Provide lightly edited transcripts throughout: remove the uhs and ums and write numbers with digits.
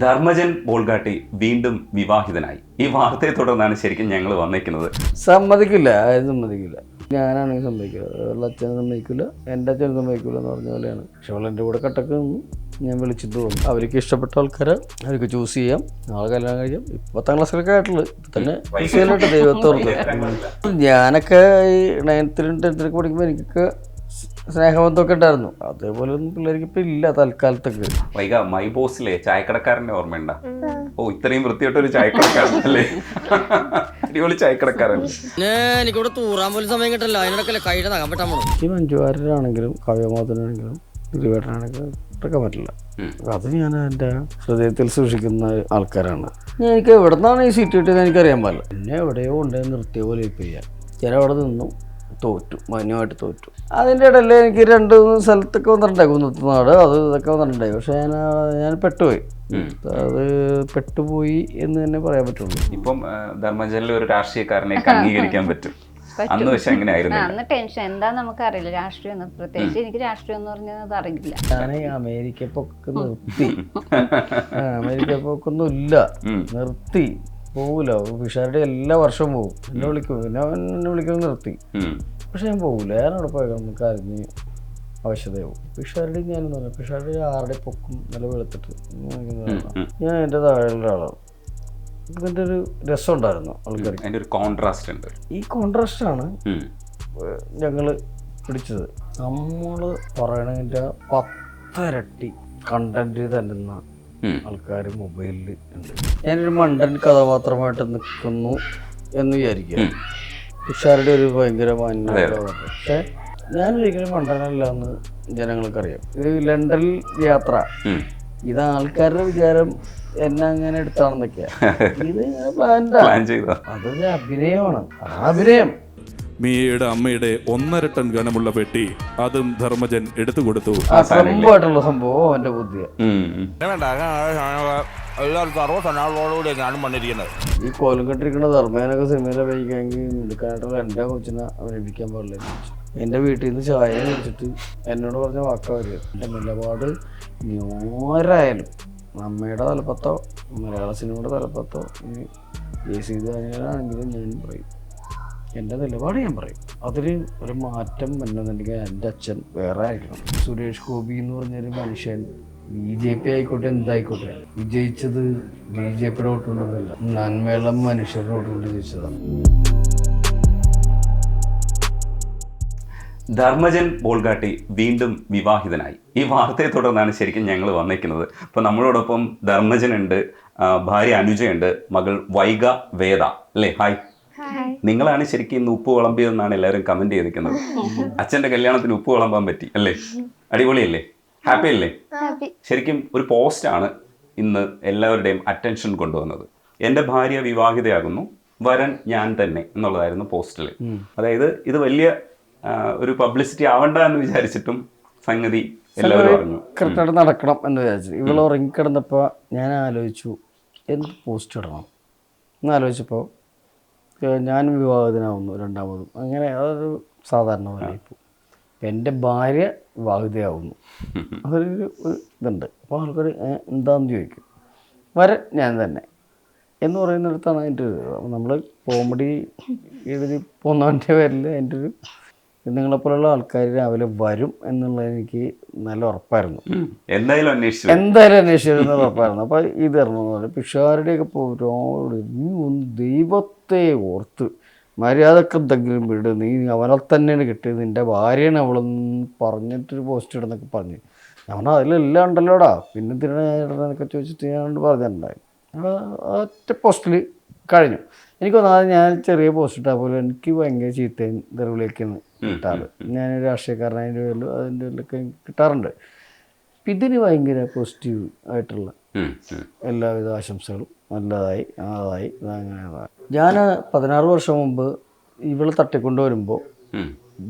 ധർമ്മജൻ ബോൾഗാട്ടി വീണ്ടും വിവാഹിതനായി. ഈ വാർത്തയെ തുടർന്നാണ് ശരിക്കും ഞങ്ങൾ വന്നേക്കുന്നത്. സമ്മതിക്കില്ല, ആരും സമ്മതിക്കില്ല. ഞാനാണെങ്കിൽ സമ്മതിക്കില്ല, അവളുടെ അച്ഛനും സമ്മതിക്കില്ല, എൻ്റെ അച്ഛനും സമ്മതിക്കില്ല എന്ന് പറഞ്ഞ പോലെയാണ്. പക്ഷെ അവൾ എൻ്റെ കൂടെ കട്ടക്ക് നിന്നു, ഞാൻ വിളിച്ചിട്ട് പോകും. അവർക്ക് ഇഷ്ടപ്പെട്ട ആൾക്കാരെ അവർക്ക് ചൂസ് ചെയ്യാം, നാളെ കല്യാണം കഴിക്കാം. 10ാം ക്ലാസ്സിലൊക്കെ ആയിട്ടുള്ളത് തന്നെ വിഷയമായിട്ട് ദൈവത്തോർത്ത്. ഞാനൊക്കെ ഈ 9th 10th പഠിക്കുമ്പോൾ എനിക്കൊക്കെ സ്നേഹബന്ധമൊക്കെ ഉണ്ടായിരുന്നു. അതേപോലെ ഒന്നും പിള്ളേർക്ക് ഇപ്പം ഇല്ല തൽക്കാലത്തൊക്കെ. വൈക മൈ ബോസിലെ ചായക്കടക്കാരൻ്റെ ഓർമ്മയുണ്ട? ഓ, ഇത്രയും വൃത്തിയായിട്ടൊരു ചായക്കടക്കാരൻ അല്ലേ? അടിപൊളി ചായക്കടക്കാരൻ. എനിക്കിവിടെ തൂറാൻ പോലും സമയം കിട്ടില്ല, അതിനിടക്കല്ലേ കൈയുടെ നഖം വെട്ടാൻ പോകണം. ഈ മഞ്ജുവാരനാണെങ്കിലും കാവ്യമാധവനാണെങ്കിലും ദിലീപേട്ടനാണെങ്കിലും ഇതൊക്കെ പറ്റില്ല. അത് ഞാൻ എൻ്റെ ഹൃദയത്തിൽ സൂക്ഷിക്കുന്ന ആൾക്കാരാണ്. എനിക്ക് എവിടെ നിന്നാണ് ഈ സീറ്റ് കിട്ടിയത് എനിക്കറിയാൻ പാടില്ല. എന്നെ എവിടെയോ കൊണ്ടുപോയി നിർത്തിയ പോലെ ഇപ്പം ചെയ്യാൻ ചില അവിടെ നിന്നും തോറ്റു, മാന്യമായിട്ട് തോറ്റു. അതിൻ്റെ ഇടയിൽ എനിക്ക് 2-3 സ്ഥലത്തൊക്കെ വന്നിട്ടുണ്ടായി, കുന്നത്തുനാട് അത് ഇതൊക്കെ വന്നിട്ടുണ്ടായി. പക്ഷെ ഞാൻ പെട്ടുപോയി. അത് പെട്ടുപോയി എന്ന് തന്നെ പറയാൻ പറ്റുള്ളൂ. ഇപ്പം ധർമ്മജനിൽ ഒരു രാഷ്ട്രീയക്കാരനെ അംഗീകരിക്കാൻ പറ്റും. അന്ന് പക്ഷെ എങ്ങനെയായിരുന്നു? അന്ന് ടെൻഷൻ എന്താ നമുക്കറിയില്ല, രാഷ്ട്രീയം ഒന്നും. പ്രത്യേകിച്ച് എനിക്ക് രാഷ്ട്രീയം എന്ന് പറഞ്ഞത് അറിയില്ല. ഞാൻ അമേരിക്ക പൊക്കെ നിർത്തി. അമേരിക്ക പൊക്കൊന്നും ഇല്ല, നിർത്തി. പോകില്ല. പിഷാരുടെ എല്ലാ വർഷവും പോകും, എന്നെ വിളിക്കും, പിന്നെ അവൻ എന്നെ വിളിക്കുന്നത് നിർത്തി. പക്ഷെ ഞാൻ പോകില്ല. ഞാനവിടെ പോയാൽ കരഞ്ഞ് ആവശ്യതയാവും. പിഷാരുടെ ഞാനെന്ന് പറഞ്ഞു, പിഷാരുടെ 6 പൊക്കും നല്ല വെളുത്തിട്ട് ഞാൻ എൻ്റെ താഴെയുള്ള ആളാണ്. ഇതിൻ്റെ ഒരു രസം ഉണ്ടായിരുന്നു ആൾക്കാർക്ക്. അതിൻ്റെ ഒരു കോൺട്രാസ്റ്റ് ഉണ്ട്. ഈ കോൺട്രാസ്റ്റാണ് ഞങ്ങൾ പിടിച്ചത്. നമ്മൾ പറയണതിൻ്റെ 10 ഇരട്ടി കണ്ടന്റ് തരുന്ന ആൾക്കാർ മൊബൈലിൽ ഉണ്ട്. ഞാനൊരു മണ്ടൻ കഥാപാത്രമായിട്ട് നിൽക്കുന്നു എന്ന് വിചാരിക്കുക. തുഷാരുടെ ഒരു ഭയങ്കര മാന്യത. പക്ഷെ ഞാനൊരിക്കലും മണ്ടനല്ല എന്ന് ജനങ്ങൾക്കറിയാം. ഇത് ലണ്ടനിൽ യാത്ര, ഇത് ആൾക്കാരുടെ വിചാരം എന്നെ അങ്ങനെ എടുത്താണെന്നൊക്കെയാ. ഇത് അതൊരു അഭിനയമാണ്. അഭിനയം. മിയയുടെ അമ്മയുടെ 1.5 ടൺ ഘനമുള്ള പെട്ടി അതും ധർമ്മജൻ എടുത്തു കൊടുത്തു. സംഭവമായിട്ടുള്ള സംഭവം അവന്റെ ബുദ്ധിയാണ്. ഈ കോലം കെട്ടിരിക്കുന്ന ധർമ്മേനൊക്കെ സിനിമയിൽ അഭിനയിക്കാമെങ്കിൽ എടുക്കാനായിട്ടുള്ള എൻ്റെ കൊച്ചിനെ അഭിനയിപ്പിക്കാൻ പാടില്ല. എൻ്റെ വീട്ടിൽ നിന്ന് ചായ കുടിച്ചിട്ട് എന്നോട് പറഞ്ഞ വാക്കവര്. എൻ്റെ നിലപാട് ആരായാലും അമ്മയുടെ തലപ്പത്തോ മലയാള സിനിമയുടെ തലപ്പത്തോ ഇനി ജയസീതാണെങ്കിലും ഞാൻ പറയും, എൻ്റെ നിലപാട് ഞാൻ പറയും. അതിൽ ഒരു മാറ്റം വരണമെന്നുണ്ടെങ്കിൽ എൻ്റെ അച്ഛൻ വേറെ ആയിരിക്കണം. സുരേഷ് ഗോപി എന്ന് പറഞ്ഞൊരു മനുഷ്യൻ BJP ആയിക്കോട്ടെ എന്തായിക്കോട്ടെ വിജയിച്ചത് BJPയുടെ വോട്ടുകൊണ്ടല്ല, നന്മേളം മനുഷ്യരുടെ വോട്ടുകൊണ്ട് ജയിച്ചതാണ്. ധർമ്മജൻ ബോൾഗാട്ടി വീണ്ടും വിവാഹിതനായി. ഈ വാർത്തയെ തുടർന്നാണ് ശരിക്കും ഞങ്ങൾ വന്നേക്കുന്നത്. ഇപ്പോൾ നമ്മളോടൊപ്പം ധർമ്മജനുണ്ട്, ഭാര്യ അനുജയുണ്ട്, മകൾ വൈഗ വേദ അല്ലേ? ഹായ്. നിങ്ങളാണ് ശരിക്കും ഇന്ന് ഉപ്പ് വിളമ്പിയതെന്നാണ് എല്ലാവരും കമന്റ് ചെയ്തിരിക്കുന്നത്. അച്ഛൻ്റെ കല്യാണത്തിന് ഉപ്പ് വിളമ്പാൻ പറ്റി അല്ലേ? അടിപൊളിയല്ലേ? ഹാപ്പി അല്ലേ? ശരിക്കും ഒരു പോസ്റ്റാണ് ഇന്ന് എല്ലാവരുടെയും അറ്റൻഷൻ കൊണ്ടുവന്നത്. എൻ്റെ ഭാര്യ വിവാഹിതയാകുന്നു, വരൻ ഞാൻ തന്നെ എന്നുള്ളതായിരുന്നു പോസ്റ്റിൽ. അതായത് ഇത് വലിയ ഒരു പബ്ലിസിറ്റി ആവണ്ട എന്ന് വിചാരിച്ചിട്ടും സംഗതി എല്ലാവരും അറിഞ്ഞു. കറക്റ്റായിട്ട് നടക്കണം എന്ന് വിചാരിച്ചു. ഇവൾ ഉറങ്ങിക്കിടന്നപ്പോൾ ഞാൻ ആലോചിച്ചു എന്ത് പോസ്റ്റ് ഇടണം എന്നാലോചിച്ചപ്പോൾ ഞാനും വിവാഹിതനാവുന്നു, 2ാമതും. അങ്ങനെ അതൊരു സാധാരണ പോലെ ഇപ്പോൾ എൻ്റെ ഭാര്യ വിവാഹിതയാവുന്നു, അതൊരു ഇതുണ്ട്. അപ്പോൾ ആൾക്കാർ എന്താണെന്ന് ചോദിക്കും. വരൻ ഞാൻ തന്നെ എന്ന് പറയുന്നിടത്താണ് അതിൻ്റെ ഒരു നമ്മൾ കോമഡി എഴുതി പോകുന്നതിൻ്റെ പേരിൽ അതിൻ്റെ ഒരു നിങ്ങളെപ്പോലുള്ള ആൾക്കാർ രാവിലെ വരും എന്നുള്ളത് എനിക്ക് നല്ല ഉറപ്പായിരുന്നു. എന്തായാലും അന്വേഷിച്ചിരുന്ന ഉറപ്പായിരുന്നു. അപ്പോൾ ഇത് ഇറങ്ങുന്ന പിഷാരുടെയൊക്കെ പോരോട് നീ ഒന്ന് ദൈവത്തെ ഓർത്ത് മര്യാദക്ക് എന്തെങ്കിലും വിട്, നീ അവനെ തന്നെയാണ് കിട്ടിയത്, നിൻ്റെ ഭാര്യയാണ് അവളെന്ന് പറഞ്ഞിട്ടൊരു പോസ്റ്റ് ഇടുന്നൊക്കെ പറഞ്ഞു. ഞാൻ അതിലെല്ലാം ഉണ്ടല്ലോടാ, പിന്നെ തിരുന്നൊക്കെ ചോദിച്ചിട്ട് ഞാൻ പറഞ്ഞിട്ടുണ്ടായി. അപ്പോൾ ഒറ്റ പോസ്റ്റിൽ കഴിഞ്ഞു. എനിക്ക് തോന്നാതെ ഞാൻ ചെറിയ പോസ്റ്റ് ഇട്ടാൽ പോലും എനിക്ക് ഭയങ്കര ചീത്തയും തെരുവിലേക്കാണ് കിട്ടാറ്. ഞാൻ രാഷ്ട്രീയക്കാരനതിൻ്റെ പേരിലും അതിൻ്റെ പേരിലൊക്കെ കിട്ടാറുണ്ട്. ഇതിന് ഭയങ്കര പോസിറ്റീവ് ആയിട്ടുള്ള എല്ലാവിധ ആശംസകളും. നല്ലതായി, അതായി, ഇതങ്ങനെ. ഞാൻ 16 വർഷം മുമ്പ് ഇവൾ തട്ടിക്കൊണ്ട് വരുമ്പോൾ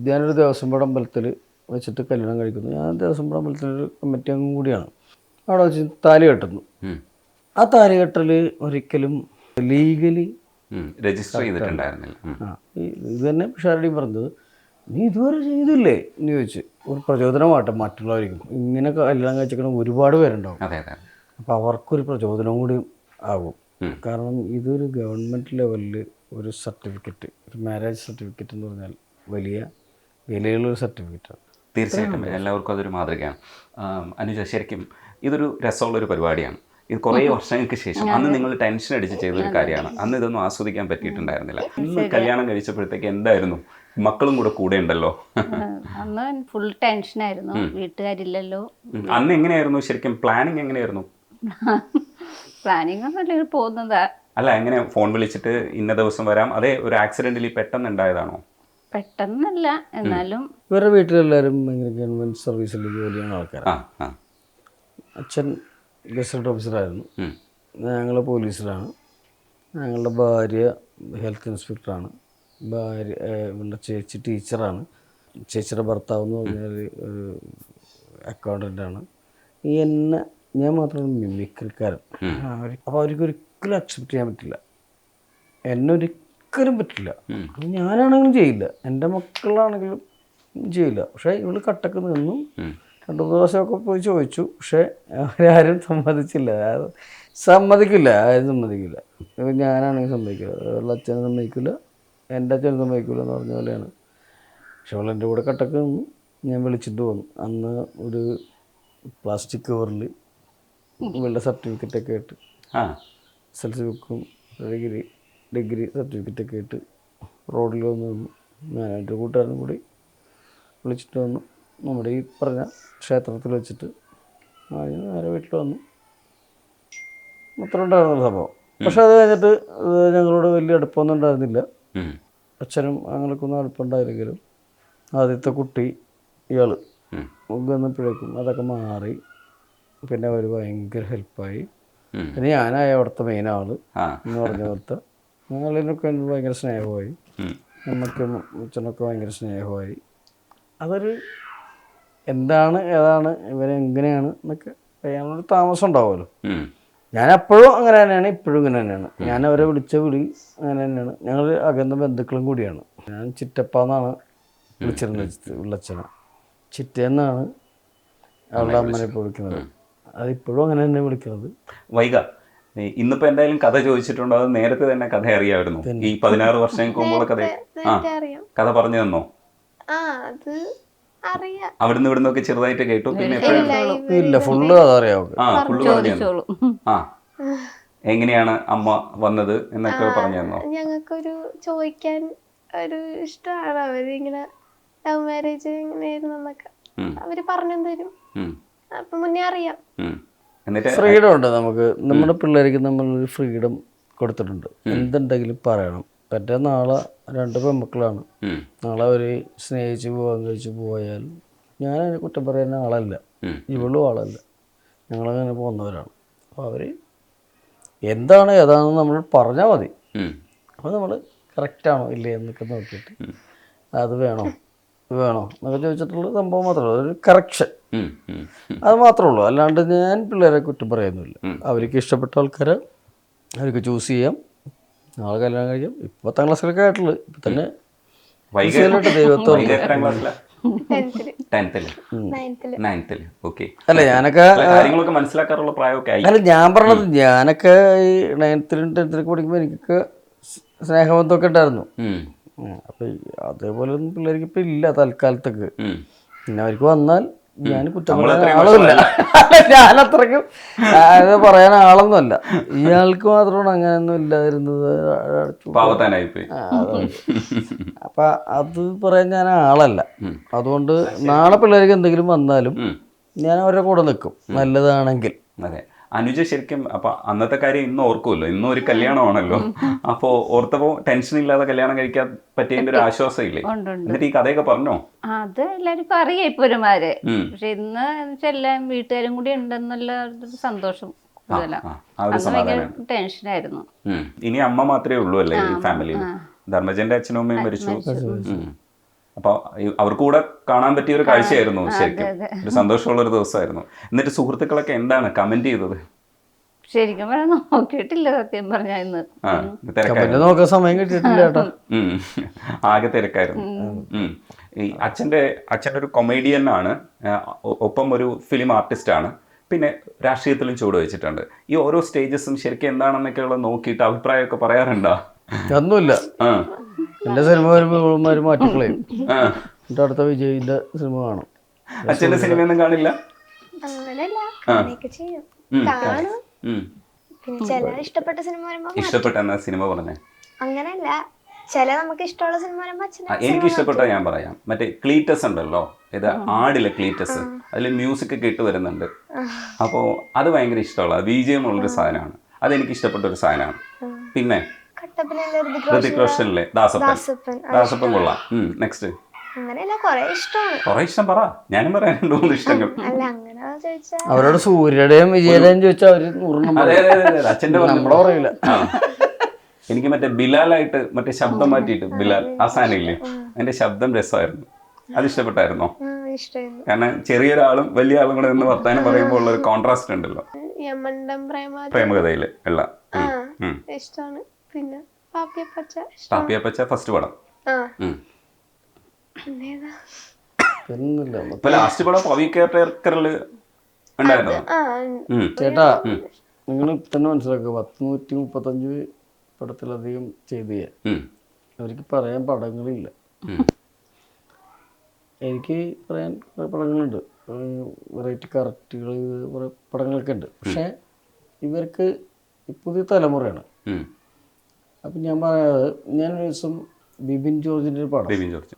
ഞാനൊരു ദേവസ്വം അമ്പലത്തിൽ വെച്ചിട്ട് കല്യാണം കഴിക്കുന്നു. ഞാൻ ദേവസ്വം അമ്പലത്തിലൊരു കമ്മിറ്റി അംഗം കൂടിയാണ്. അവിടെ വെച്ച് താലി കെട്ടുന്നു. ആ താലി കെട്ടൽ ഒരിക്കലും ലീഗലി രജിസ്റ്റർ ചെയ്തിട്ടുണ്ടായിരുന്നില്ല. ഇത് തന്നെ പിഷാരുടെയും പറഞ്ഞത്, നീ ഇതുവരെ ചെയ്തില്ലേ എന്ന് ചോദിച്ച് ഒരു പ്രചോദനമാട്ടെ മറ്റുള്ളവർക്കും. ഇങ്ങനെ കല്യാണം കഴിച്ചിരിക്കുന്ന ഒരുപാട് പേരുണ്ടാവും. അപ്പോൾ അവർക്കൊരു പ്രചോദനം കൂടി ആകും. കാരണം ഇതൊരു ഗവൺമെൻറ് ലെവലിൽ ഒരു സർട്ടിഫിക്കറ്റ്, ഒരു മാരേജ് സർട്ടിഫിക്കറ്റ് എന്ന് പറഞ്ഞാൽ വലിയ വിലയുള്ളൊരു സർട്ടിഫിക്കറ്റാണ്. തീർച്ചയായിട്ടും എല്ലാവർക്കും അതൊരു മാതൃകയാണ്. അനുജ, ശരിക്കും ഇതൊരു രസമുള്ളൊരു പരിപാടിയാണ്. ഇത് കുറേ വർഷങ്ങൾക്ക് ശേഷം, അന്ന് നിങ്ങൾ ടെൻഷൻ അടിച്ച് ചെയ്തൊരു കാര്യമാണ്. അന്ന് ഇതൊന്നും ആസ്വദിക്കാൻ പറ്റിയിട്ടുണ്ടായിരുന്നില്ല. ഇന്ന് കല്യാണം കഴിച്ചപ്പോഴത്തേക്ക് എന്തായിരുന്നു, മക്കളും കൂടെ ഉണ്ടല്ലോ. അന്ന് ഫുൾ ടെൻഷനായിരുന്നു, വീട്ടുകാരില്ലല്ലോ. അന്ന് എങ്ങനെയായിരുന്നു ശരിക്കും പ്ലാനിങ്? എങ്ങനെയായിരുന്നു പ്ലാനിങ് ഒന്നും പോകുന്നതാ. അല്ല, എങ്ങനെ ഫോൺ വിളിച്ചിട്ട് ഇന്ന ദിവസം വരാം, അതേ ഒരു ആക്സിഡന്റിൽ പെട്ടെന്ന് ഉണ്ടായതാണോ? പെട്ടെന്നല്ല, എന്നാലും ഇവരുടെ വീട്ടിലെല്ലാവരും ഭയങ്കര ഗവൺമെൻറ് സർവീസിൽ ജോലി ചെയ്യുന്ന ആൾക്കാരാണ്. അച്ഛൻ ഗസറ്റ് ഓഫീസറായിരുന്നു, ഞങ്ങൾ പോലീസിലാണ്, ഞങ്ങളുടെ ഭാര്യ ഹെൽത്ത് ഇൻസ്പെക്ടറാണ്, ഇവളുടെ ചേച്ചി ടീച്ചറാണ്, ചേച്ചിയുടെ ഭർത്താവ് എന്ന് പറഞ്ഞാൽ ഒരു അക്കൗണ്ടൻ്റാണ്. ഞാൻ മാത്രമാണ് മിമിക്രിക്കാരൻ. അപ്പോൾ അവർക്ക് ഒരിക്കലും അക്സെപ്റ്റ് ചെയ്യാൻ പറ്റില്ല, എന്നെ ഒരിക്കലും പറ്റില്ല. ഞാനാണെങ്കിലും ചെയ്യില്ല, എൻ്റെ മക്കളാണെങ്കിലും ചെയ്യില്ല. പക്ഷേ ഇവള് കട്ടക്ക് നിന്നും 2-3 ദിവസമൊക്കെ പോയി ചോദിച്ചു. പക്ഷേ അവരാരും സമ്മതിക്കില്ല, ആരും സമ്മതിക്കില്ല. ഞാനാണെങ്കിൽ സമ്മതിക്കില്ല, അവളുടെ അച്ഛനും സമ്മതിക്കില്ല, എൻ്റെ അച്ഛനും സമ്മതിക്കില്ല എന്ന് പറഞ്ഞ പോലെയാണ്. പക്ഷെ അവൾ എൻ്റെ കൂടെ കട്ടക്ക് നിന്നു. ഞാൻ വിളിച്ചിട്ട് വന്നു. അന്ന് ഒരു പ്ലാസ്റ്റിക് കവറിൽ ഇവളുടെ സർട്ടിഫിക്കറ്റൊക്കെ ആയിട്ട്, SLC ബുക്കും ഡിഗ്രി സർട്ടിഫിക്കറ്റൊക്കെ ആയിട്ട് റോഡിൽ വന്ന് നിന്നു. ഞാൻ എൻ്റെ കൂട്ടുകാരനും കൂടി വിളിച്ചിട്ട് വന്നു. നമ്മുടെ ഈ പറഞ്ഞ ക്ഷേത്രത്തിൽ വെച്ചിട്ട് നേരെ വീട്ടിൽ വന്നു. അത്ര ഉണ്ടായിരുന്ന സംഭവം. പക്ഷെ അത് കഴിഞ്ഞിട്ട് ഞങ്ങളോട് വലിയ അടുപ്പമൊന്നും ഉണ്ടായിരുന്നില്ല. അച്ഛനും ഞങ്ങൾക്കൊന്നും അടുപ്പമുണ്ടായിരുന്നെങ്കിലും ആദ്യത്തെ കുട്ടി ഇയാൾ വന്നപ്പോഴേക്കും അതൊക്കെ മാറി. പിന്നെ അവർ ഭയങ്കര ഹെൽപ്പായി. പിന്നെ ഞാനായ അവിടുത്തെ മെയിൻ ആള് എന്ന് പറഞ്ഞ പോലത്തെ ഞങ്ങളിനൊക്കെ ഭയങ്കര സ്നേഹമായി. അമ്മയ്ക്കും അച്ഛനൊക്കെ ഭയങ്കര സ്നേഹമായി. അതൊരു എന്താണ് ഏതാണ് ഇവരെങ്ങനെയാണ് എന്നൊക്കെ അറിയാനൊരു താമസം ഉണ്ടാവുമല്ലോ. ഞാൻ എപ്പോഴും അങ്ങനെ തന്നെയാണ്, ഇപ്പോഴും ഇങ്ങനെ തന്നെയാണ്. ഞാൻ അവരെ വിളിച്ച വിളി അങ്ങനെ തന്നെയാണ്. ഞങ്ങൾ അകന്ന ബന്ധുക്കളും കൂടിയാണ്. ഞാൻ ചിറ്റപ്പ എന്നാണ് വിളിച്ചിരുന്നത് വിളിച്ചനെ. ചിറ്റയെന്നാണ് അവളുടെ അമ്മനെ ഇപ്പോൾ വിളിക്കുന്നത്. അതിപ്പോഴും അങ്ങനെ തന്നെ വിളിക്കുന്നത്. വൈക, ഇന്നിപ്പോ എന്തായാലും കഥ ചോദിച്ചിട്ടുണ്ടോ? അത് നേരത്തെ തന്നെ കഥ അറിയാമായിരുന്നു? ഈ 16 വർഷങ്ങൾക്ക് മുമ്പുള്ള കഥ പറഞ്ഞു തന്നോ? അവിടുന്ന് ഇവിടുന്നൊക്കെ ചെറുതായിട്ട് കേട്ടു. പിന്നെ ഇല്ല, ഫുള്ള് കഥ അറിയാം. ഫുള്ള് പറഞ്ഞു തന്നു. എങ്ങനെയാണ് അമ്മ വന്നത് എന്നൊക്കെ പറഞ്ഞു തന്നോ? ഞങ്ങൾക്കൊരു ചോദിക്കാൻ ഒരു ഇഷ്ടമാണ്. അവരിങ്ങനെ ലവ് മാരേജ് എങ്ങനെയായിരുന്നു എന്നൊക്കെ അവര് പറഞ്ഞു തരും. അപ്പൊ മുന്നേ അറിയാം. ഫ്രീഡം ഉണ്ട് നമുക്ക്. നമ്മുടെ പിള്ളേർക്ക് നമ്മളൊരു ഫ്രീഡം കൊടുത്തിട്ടുണ്ട്. എന്തുണ്ടെങ്കിലും പറയണം. മറ്റേ നാളെ 2 പെൺമക്കളാണ്. നാളെ അവർ സ്നേഹിച്ച് പോകാൻ കഴിച്ച് പോയാൽ ഞാനതിനെ കുറ്റം പറയുന്ന ആളല്ല, ഇവളും ആളല്ല. ഞങ്ങളങ്ങനെ പോകുന്നവരാണ്. അപ്പോൾ അവർ എന്താണ് ഏതാണെന്ന് നമ്മൾ പറഞ്ഞാൽ മതി. അപ്പോൾ നമ്മൾ കറക്റ്റാണോ ഇല്ലേ എന്നൊക്കെ നോക്കിയിട്ട് അത് വേണോ എന്നൊക്കെ ചോദിച്ചിട്ടുള്ള സംഭവം മാത്രമേ ഉള്ളൂ. ഒരു കറക്ഷൻ, അത് മാത്രമേ ഉള്ളൂ. അല്ലാണ്ട് ഞാൻ പിള്ളേരെ കുറ്റം പറയുന്നില്ല. അവർക്ക് ഇഷ്ടപ്പെട്ട ആൾക്കാരെ അവർക്ക് ചൂസ് ചെയ്യാം. നാളെ കല്യാണം കഴിക്കാം. 10ാം ക്ലാസ്സിലൊക്കെ ആയിട്ടുള്ളൂ. ഇപ്പം തന്നെ അല്ല ഞാനൊക്കെ മനസ്സിലാക്കാറുള്ള പ്രായമൊക്കെ ആയി. അല്ല ഞാൻ പറഞ്ഞത്, ഞാനൊക്കെ ഈ 9th-ലും 10th-ലൊക്കെ പഠിക്കുമ്പോൾ എനിക്കൊക്കെ സ്നേഹബന്ധമൊക്കെ ഉണ്ടായിരുന്നു. അപ്പം അതേപോലെ ഒന്നും പിള്ളേർക്ക് ഇപ്പം ഇല്ല തൽക്കാലത്തേക്ക്. പിന്നെ അവർക്ക് വന്നാൽ ഞാൻ കുറ്റം പറയാൻ ആളുമില്ല. ഞാനത്രയ്ക്കും പറയാൻ ആളൊന്നുമല്ല. ഇയാൾക്ക് മാത്രമാണ് അങ്ങനെയൊന്നും ഇല്ലാതിരുന്നത്. അപ്പൊ അത് പറയാൻ ഞാൻ ആളല്ല. അതുകൊണ്ട് നാളെ പിള്ളേർക്ക് എന്തെങ്കിലും വന്നാലും ഞാൻ അവരുടെ കൂടെ നിൽക്കും, നല്ലതാണെങ്കിൽ. അതെ, അനുജ ശരിക്കും അപ്പൊ അന്നത്തെ കാര്യം ഇന്ന് ഓർക്കുമല്ലോ. ഇന്നും ഒരു കല്യാണമാണല്ലോ. അപ്പോ ഓർത്തപ്പോ ടെൻഷൻ ഇല്ലാതെ കല്യാണം കഴിക്കാൻ പറ്റിയതിന്റെ ഒരു ആശ്വാസം ഇല്ലേ? എന്നിട്ട് ഈ കഥയൊക്കെ പറഞ്ഞോ? അത് എല്ലാവർക്കും അറിയാം ഇപ്പൊരുമാര്. പക്ഷെ ഇന്ന് എല്ലാം വീട്ടുകാരും കൂടി ഉണ്ടെന്നുള്ള ഒരു സന്തോഷം ടെൻഷനായിരുന്നു. ഇനി അമ്മ മാത്രമേ ഉള്ളൂ അല്ലേ ഈ ഫാമിലിയിൽ? ധർമ്മജന്റെ അച്ഛനും അമ്മയും മരിച്ചു. അപ്പൊ അവർക്ക് കൂടെ കാണാൻ പറ്റിയ ഒരു കാഴ്ചയായിരുന്നു ശരിക്കും. ഒരു സന്തോഷമുള്ള ഒരു ദിവസമായിരുന്നു. എന്നിട്ട് സുഹൃത്തുക്കളൊക്കെ എന്താണ് കമന്റ് ചെയ്തത്? ശരിക്കും പറഞ്ഞാൽ നോക്കിയിട്ടില്ല സത്യം പറഞ്ഞാൽ. ഇന്ന് നോക്കാൻ സമയം കിട്ടിയിട്ടില്ല. ആകെ തിരക്കായിരുന്നു. ഈ അച്ഛൻ്റെ ഒരു കൊമേഡിയൻ ആണ്, ഒപ്പം ഒരു ഫിലിം ആർട്ടിസ്റ്റ് ആണ്. പിന്നെ രാഷ്ട്രീയത്തിലും ചുവട് വെച്ചിട്ടുണ്ട്. ഈ ഓരോ സ്റ്റേജസും ശരിക്കും എന്താണെന്നൊക്കെയുള്ള നോക്കിയിട്ട് അഭിപ്രായമൊക്കെ പറയാറുണ്ടോ? ഒന്നുമില്ല. ആ എൻ്റെ സിനിമ വരുമ്പോൾ ഇവന്മാർ മാറ്റിക്കളയും. ആ. എന്നിട്ട് അടുത്ത വിജയിൻ്റെ സിനിമ കാണും. അച്ഛൻ്റെ സിനിമയൊന്നും കാണില്ല? അങ്ങനെയല്ല, അങ്ങനെയൊക്കെ ചെയ്യും, കാണും. പിന്നെ ചില ഇഷ്ടപ്പെട്ട സിനിമ വരുമ്പോ ഇഷ്ടപ്പെട്ട എന്നാ സിനിമ പറഞ്ഞേ? അങ്ങനെയല്ല, ചില നമുക്ക് ഇഷ്ടമുള്ള സിനിമ വരുമ്പോ എനിക്ക് ഇഷ്ടപ്പെട്ട ഞാൻ പറയാം, മറ്റേ ക്ലീറ്റസ് ഉണ്ടല്ലോ, ഇത് ആടിലെ ക്ലീറ്റസ്, അതിൽ മ്യൂസിക് ഒക്കെ ഇട്ട് വരുന്നുണ്ട്. അപ്പോൾ അത് ഭയങ്കര ഇഷ്ടമുള്ള BGM ഉള്ളൊരു സാധനമാണ്. അതെനിക്ക് ഇഷ്ടപ്പെട്ട ഒരു സാധനമാണ്. പിന്നെ ഋതിക് റോഷനിലെ ദാസപ്പൻ കൊള്ളാം. നെക്സ്റ്റ്. അങ്ങനെയല്ല, കൊറേ ഇഷ്ടമാണ്. കുറെ ഇഷ്ടം പറ, ഞാനും പറയാൻ 2-3 ഇഷ്ടങ്ങൾ. അല്ല, അങ്ങനെ ചോദിച്ചാ അവരോട് സൂര്യയുടെയും വിജയുടെയും ചോദിച്ചാൽ അവര് 100 അതെ അച്ഛൻ്റെ നമ്മളെ പറയില്ല. എനിക്ക് മറ്റേ ബിലാലായിട്ട് മറ്റേ ശബ്ദം മാറ്റിയിട്ട് ബിലാൽ ആ സാധനം ഇല്ലേ, അതിന്റെ ശബ്ദം രസമായിരുന്നു. അത് ഇഷ്ടപ്പെട്ടായിരുന്നോ? ഇഷ്ടമായിരുന്നു. കാരണം ചെറിയൊരാളും വലിയ ആളും കൂടെ നിന്ന് വർത്താനം പറയുമ്പോൾ ഉള്ള ഒരു കോൺട്രാസ്റ്റ് ഉണ്ടല്ലോ യമണ്ടം പ്രേമകഥയില് എല്ലാം. ഇഷ്ടമാണ്. പിന്നെ പാപ്പിയപ്പച്ച ഫസ്റ്റ് പടം. ഒന്നുമില്ല. ഇപ്പൊ ലാസ്റ്റ് പടം പവി കെയർടേക്കറിൽ ഉണ്ടായിരുന്നോ? ചേട്ടാ, നിങ്ങൾ തന്നെ മനസ്സിലാക്കുക, 135 പടത്തിലധികം ചെയ്ത് അവർക്ക് പറയാൻ പടങ്ങളില്ല. എനിക്ക് പറയാൻ കുറേ പടങ്ങളുണ്ട്, വെറൈറ്റി കറക്റ്റുകൾ, കുറേ പടങ്ങളൊക്കെ ഉണ്ട്. പക്ഷേ ഇവർക്ക് പുതിയ തലമുറയാണ്. അപ്പം ഞാൻ പറയാതെ, ഞാനൊരു ദിവസം ബിബിൻ ജോർജിൻ്റെ ഒരു പടം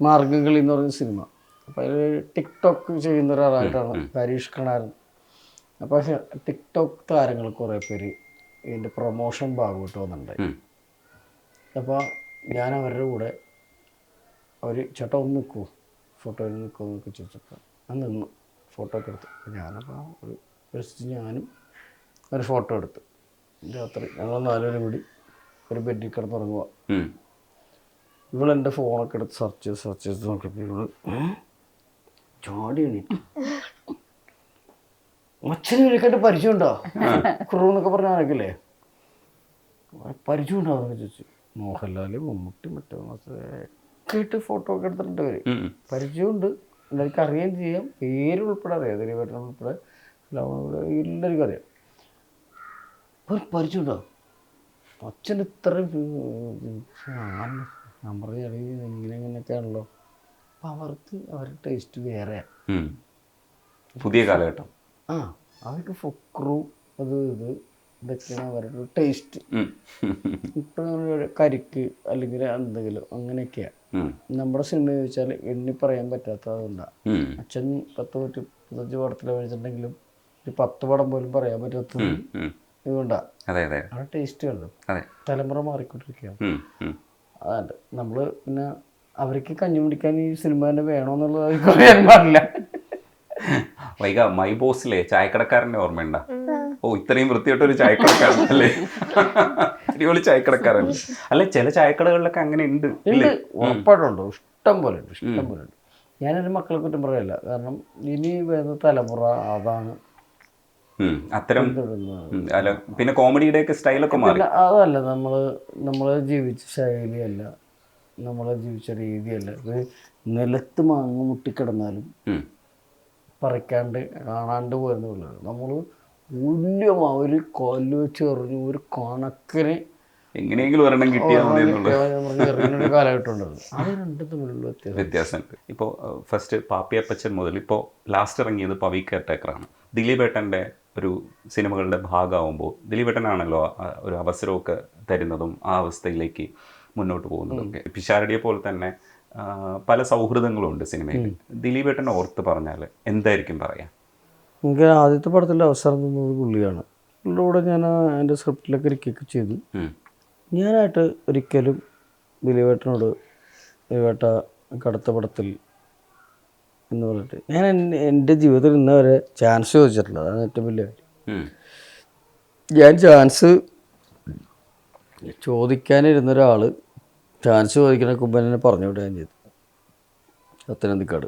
മാർഗ്ഗംകളി എന്ന് പറയുന്ന സിനിമ, അപ്പോൾ അതിൽ ടിക്ടോക്ക് ചെയ്യുന്ന ഒരാളായിട്ടാണ് ഹരീഷ് കണാരൻ. അപ്പോൾ ടിക്ടോക്ക് താരങ്ങൾ കുറേ പേര് ഇതിൻ്റെ പ്രൊമോഷൻ ഭാഗമായിട്ട് വന്നിട്ടുണ്ടായി. അപ്പോൾ ഞാൻ അവരുടെ കൂടെ അവർ ചേട്ടാ ഒന്ന് നിൽക്കുമോ, ഫോട്ടോയിൽ നിൽക്കുമോ എന്നൊക്കെ ചോദിച്ചപ്പോൾ ഞാൻ നിന്നു, ഫോട്ടോ ഒക്കെ എടുത്തു. ഞാനപ്പോൾ ഞാനും ഒരു ഫോട്ടോ എടുത്തു. രാത്രി ഞങ്ങൾ 4 പേരും കൂടി ഒരു ബെഡിൽ കിടന്നുറങ്ങുക. ഇവളെൻ്റെ ഫോണൊക്കെ എടുത്ത് സെർച്ച് ചെയ്ത് നോക്കിയപ്പോൾ ഇവള് ചാടി എണീറ്റ്, അച്ഛനെ വിളിക്കാണ്ട് പരിചയമുണ്ടോ കുറു എന്നൊക്കെ പറഞ്ഞ ആരൊക്കെയല്ലേ, പരിചയമുണ്ടോ എന്നൊക്കെ ചോദിച്ചു. മോഹൻലാൽ, മമ്മൂട്ടി, മറ്റേ കേട്ട് ഫോട്ടോ ഒക്കെ എടുത്തിട്ടുണ്ട് അവർ. പരിചയമുണ്ട്, എല്ലാവർക്കും അറിയുകയും ചെയ്യാം, പേര് ഉൾപ്പെടെ അറിയാം, ദിലീപേട്ടൻ ഉൾപ്പെടെ എല്ലാവർക്കും അറിയാം. പരിചയമുണ്ടോ അച്ഛൻ ഇത്രയും ഞാൻ പറഞ്ഞ ഇങ്ങനെയൊക്കെയാണല്ലോ. അപ്പം അവർക്ക് അവരുടെ ടേസ്റ്റ് വേറെയാണ്. പുതിയ കാലഘട്ടം. അവർക്ക് ഫുക്രു അത് ഇതൊക്കെയാണ് അവരുടെ ടേസ്റ്റ്. ഇപ്പം കരിക്ക് അല്ലെങ്കിൽ എന്തെങ്കിലും അങ്ങനെയൊക്കെയാണ്. നമ്മുടെ സിനിമ ചോദിച്ചാൽ എണ്ണി പറയാൻ പറ്റാത്തതുകൊണ്ടാണ്. അച്ഛൻ 10-35 പടത്തിൽ അഭിനയിച്ചിട്ടുണ്ടെങ്കിലും ഒരു 10 പടം പോലും പറയാൻ പറ്റാത്തത് ഇതുകൊണ്ടാണ്. അവിടെ ടേസ്റ്റ് കണ്ടു. തലമുറ മാറിക്കൊണ്ടിരിക്കുകയാണ്. അതുകൊണ്ട് നമ്മൾ പിന്നെ അവർക്ക് കഞ്ഞി പിടിക്കാൻ ഈ സിനിമ തന്നെ വേണമെന്നുള്ളത് അവർക്ക് പറയാൻ പാടില്ല. വൈക മൈ ബോസിലെ ചായക്കടക്കാരൻ്റെ ഓർമ്മയുണ്ടോ? ഇത്രയും വൃത്തിയായിട്ടൊരു ചായക്കടക്കാരൻ അല്ലേ? അടിപൊളി ചായക്കടക്കാരൻ അല്ലെ? ചില ചായക്കടകളിലൊക്കെ അങ്ങനെ ഉണ്ട്, ഉറപ്പായിട്ടുണ്ടോ? ഇഷ്ടം പോലെ ഉണ്ട്. ഞാനെൻ്റെ മക്കളെ കുറ്റം പറയല്ല, കാരണം ഇനി വരുന്ന തലമുറ അതാണ് അത്തരം. അല്ല പിന്നെ കോമഡിയുടെ ഒക്കെ സ്റ്റൈലൊക്കെ മാറി. അതല്ല, നമ്മൾ ജീവിച്ച ശൈലിയല്ല, നമ്മൾ ജീവിച്ച രീതിയല്ല. നിലത്ത് മാങ്ങ മുട്ടിക്കിടന്നാലും പറിക്കാണ്ട് കാണാണ്ട് പോയെന്ന് പറയുന്നത്. നമ്മൾ മൂല്യമാണ് ഒരു കൊല്ല് വെച്ച് എറിഞ്ഞു ഒരു കണക്കിന് എങ്ങനെയെങ്കിലും ഒരെണ്ണം കിട്ടിയാൽ എറിഞ്ഞൊരു കാലഘട്ടം ഉണ്ടല്ലോ. അത് രണ്ടും തമ്മിലുള്ള വ്യത്യാസമുണ്ട്. ഇപ്പോൾ ഫസ്റ്റ് പാപ്പിയപ്പച്ചൻ മുതൽ ഇപ്പോൾ ലാസ്റ്റ് ഇറങ്ങിയത് പവി കെയർടേക്കറാണ്. ദിലീപേട്ടൻ്റെ ഒരു സിനിമകളുടെ ഭാഗമാകുമ്പോൾ ദിലീപേട്ടനാണല്ലോ ഒരു അവസരമൊക്കെ തരുന്നതും ആ അവസ്ഥയിലേക്ക് മുന്നോട്ട് പോകുന്നതൊക്കെ. പിഷാരടിയെ പോലെ തന്നെ പല സൗഹൃദങ്ങളും ഉണ്ട് സിനിമയിൽ. ദിലീപേട്ടനെ ഓർത്ത് പറഞ്ഞാൽ എന്തായിരിക്കും പറയാം? എനിക്ക് ആദ്യത്തെ പടത്തിൻ്റെ അവസരം തന്നത് പുള്ളിയാണ്. പുള്ളിയുടെ കൂടെ ഞാൻ എൻ്റെ സ്ക്രിപ്റ്റിലൊക്കെ ഇരിക്കുകയൊക്കെ ചെയ്തു. ഞാനായിട്ട് ഒരിക്കലും ദിലീപേട്ടനോട് ദിലീപേട്ട കടുത്ത പടത്തിൽ എന്ന് പറഞ്ഞിട്ട് ഞാൻ എൻ്റെ ജീവിതത്തിൽ ഇന്ന് വരെ ചാൻസ് ചോദിച്ചിട്ടില്ല. അതാണ് ഏറ്റവും വലിയ കാര്യം. ഞാൻ ചാൻസ് ചോദിക്കാനിരുന്ന ഒരാൾ ചാൻസ് ചോദിക്കണ മുമ്പ് എന്നെ പറഞ്ഞു വിടുക ഞാൻ ചെയ്തു. പത്തനംതിക്കാട്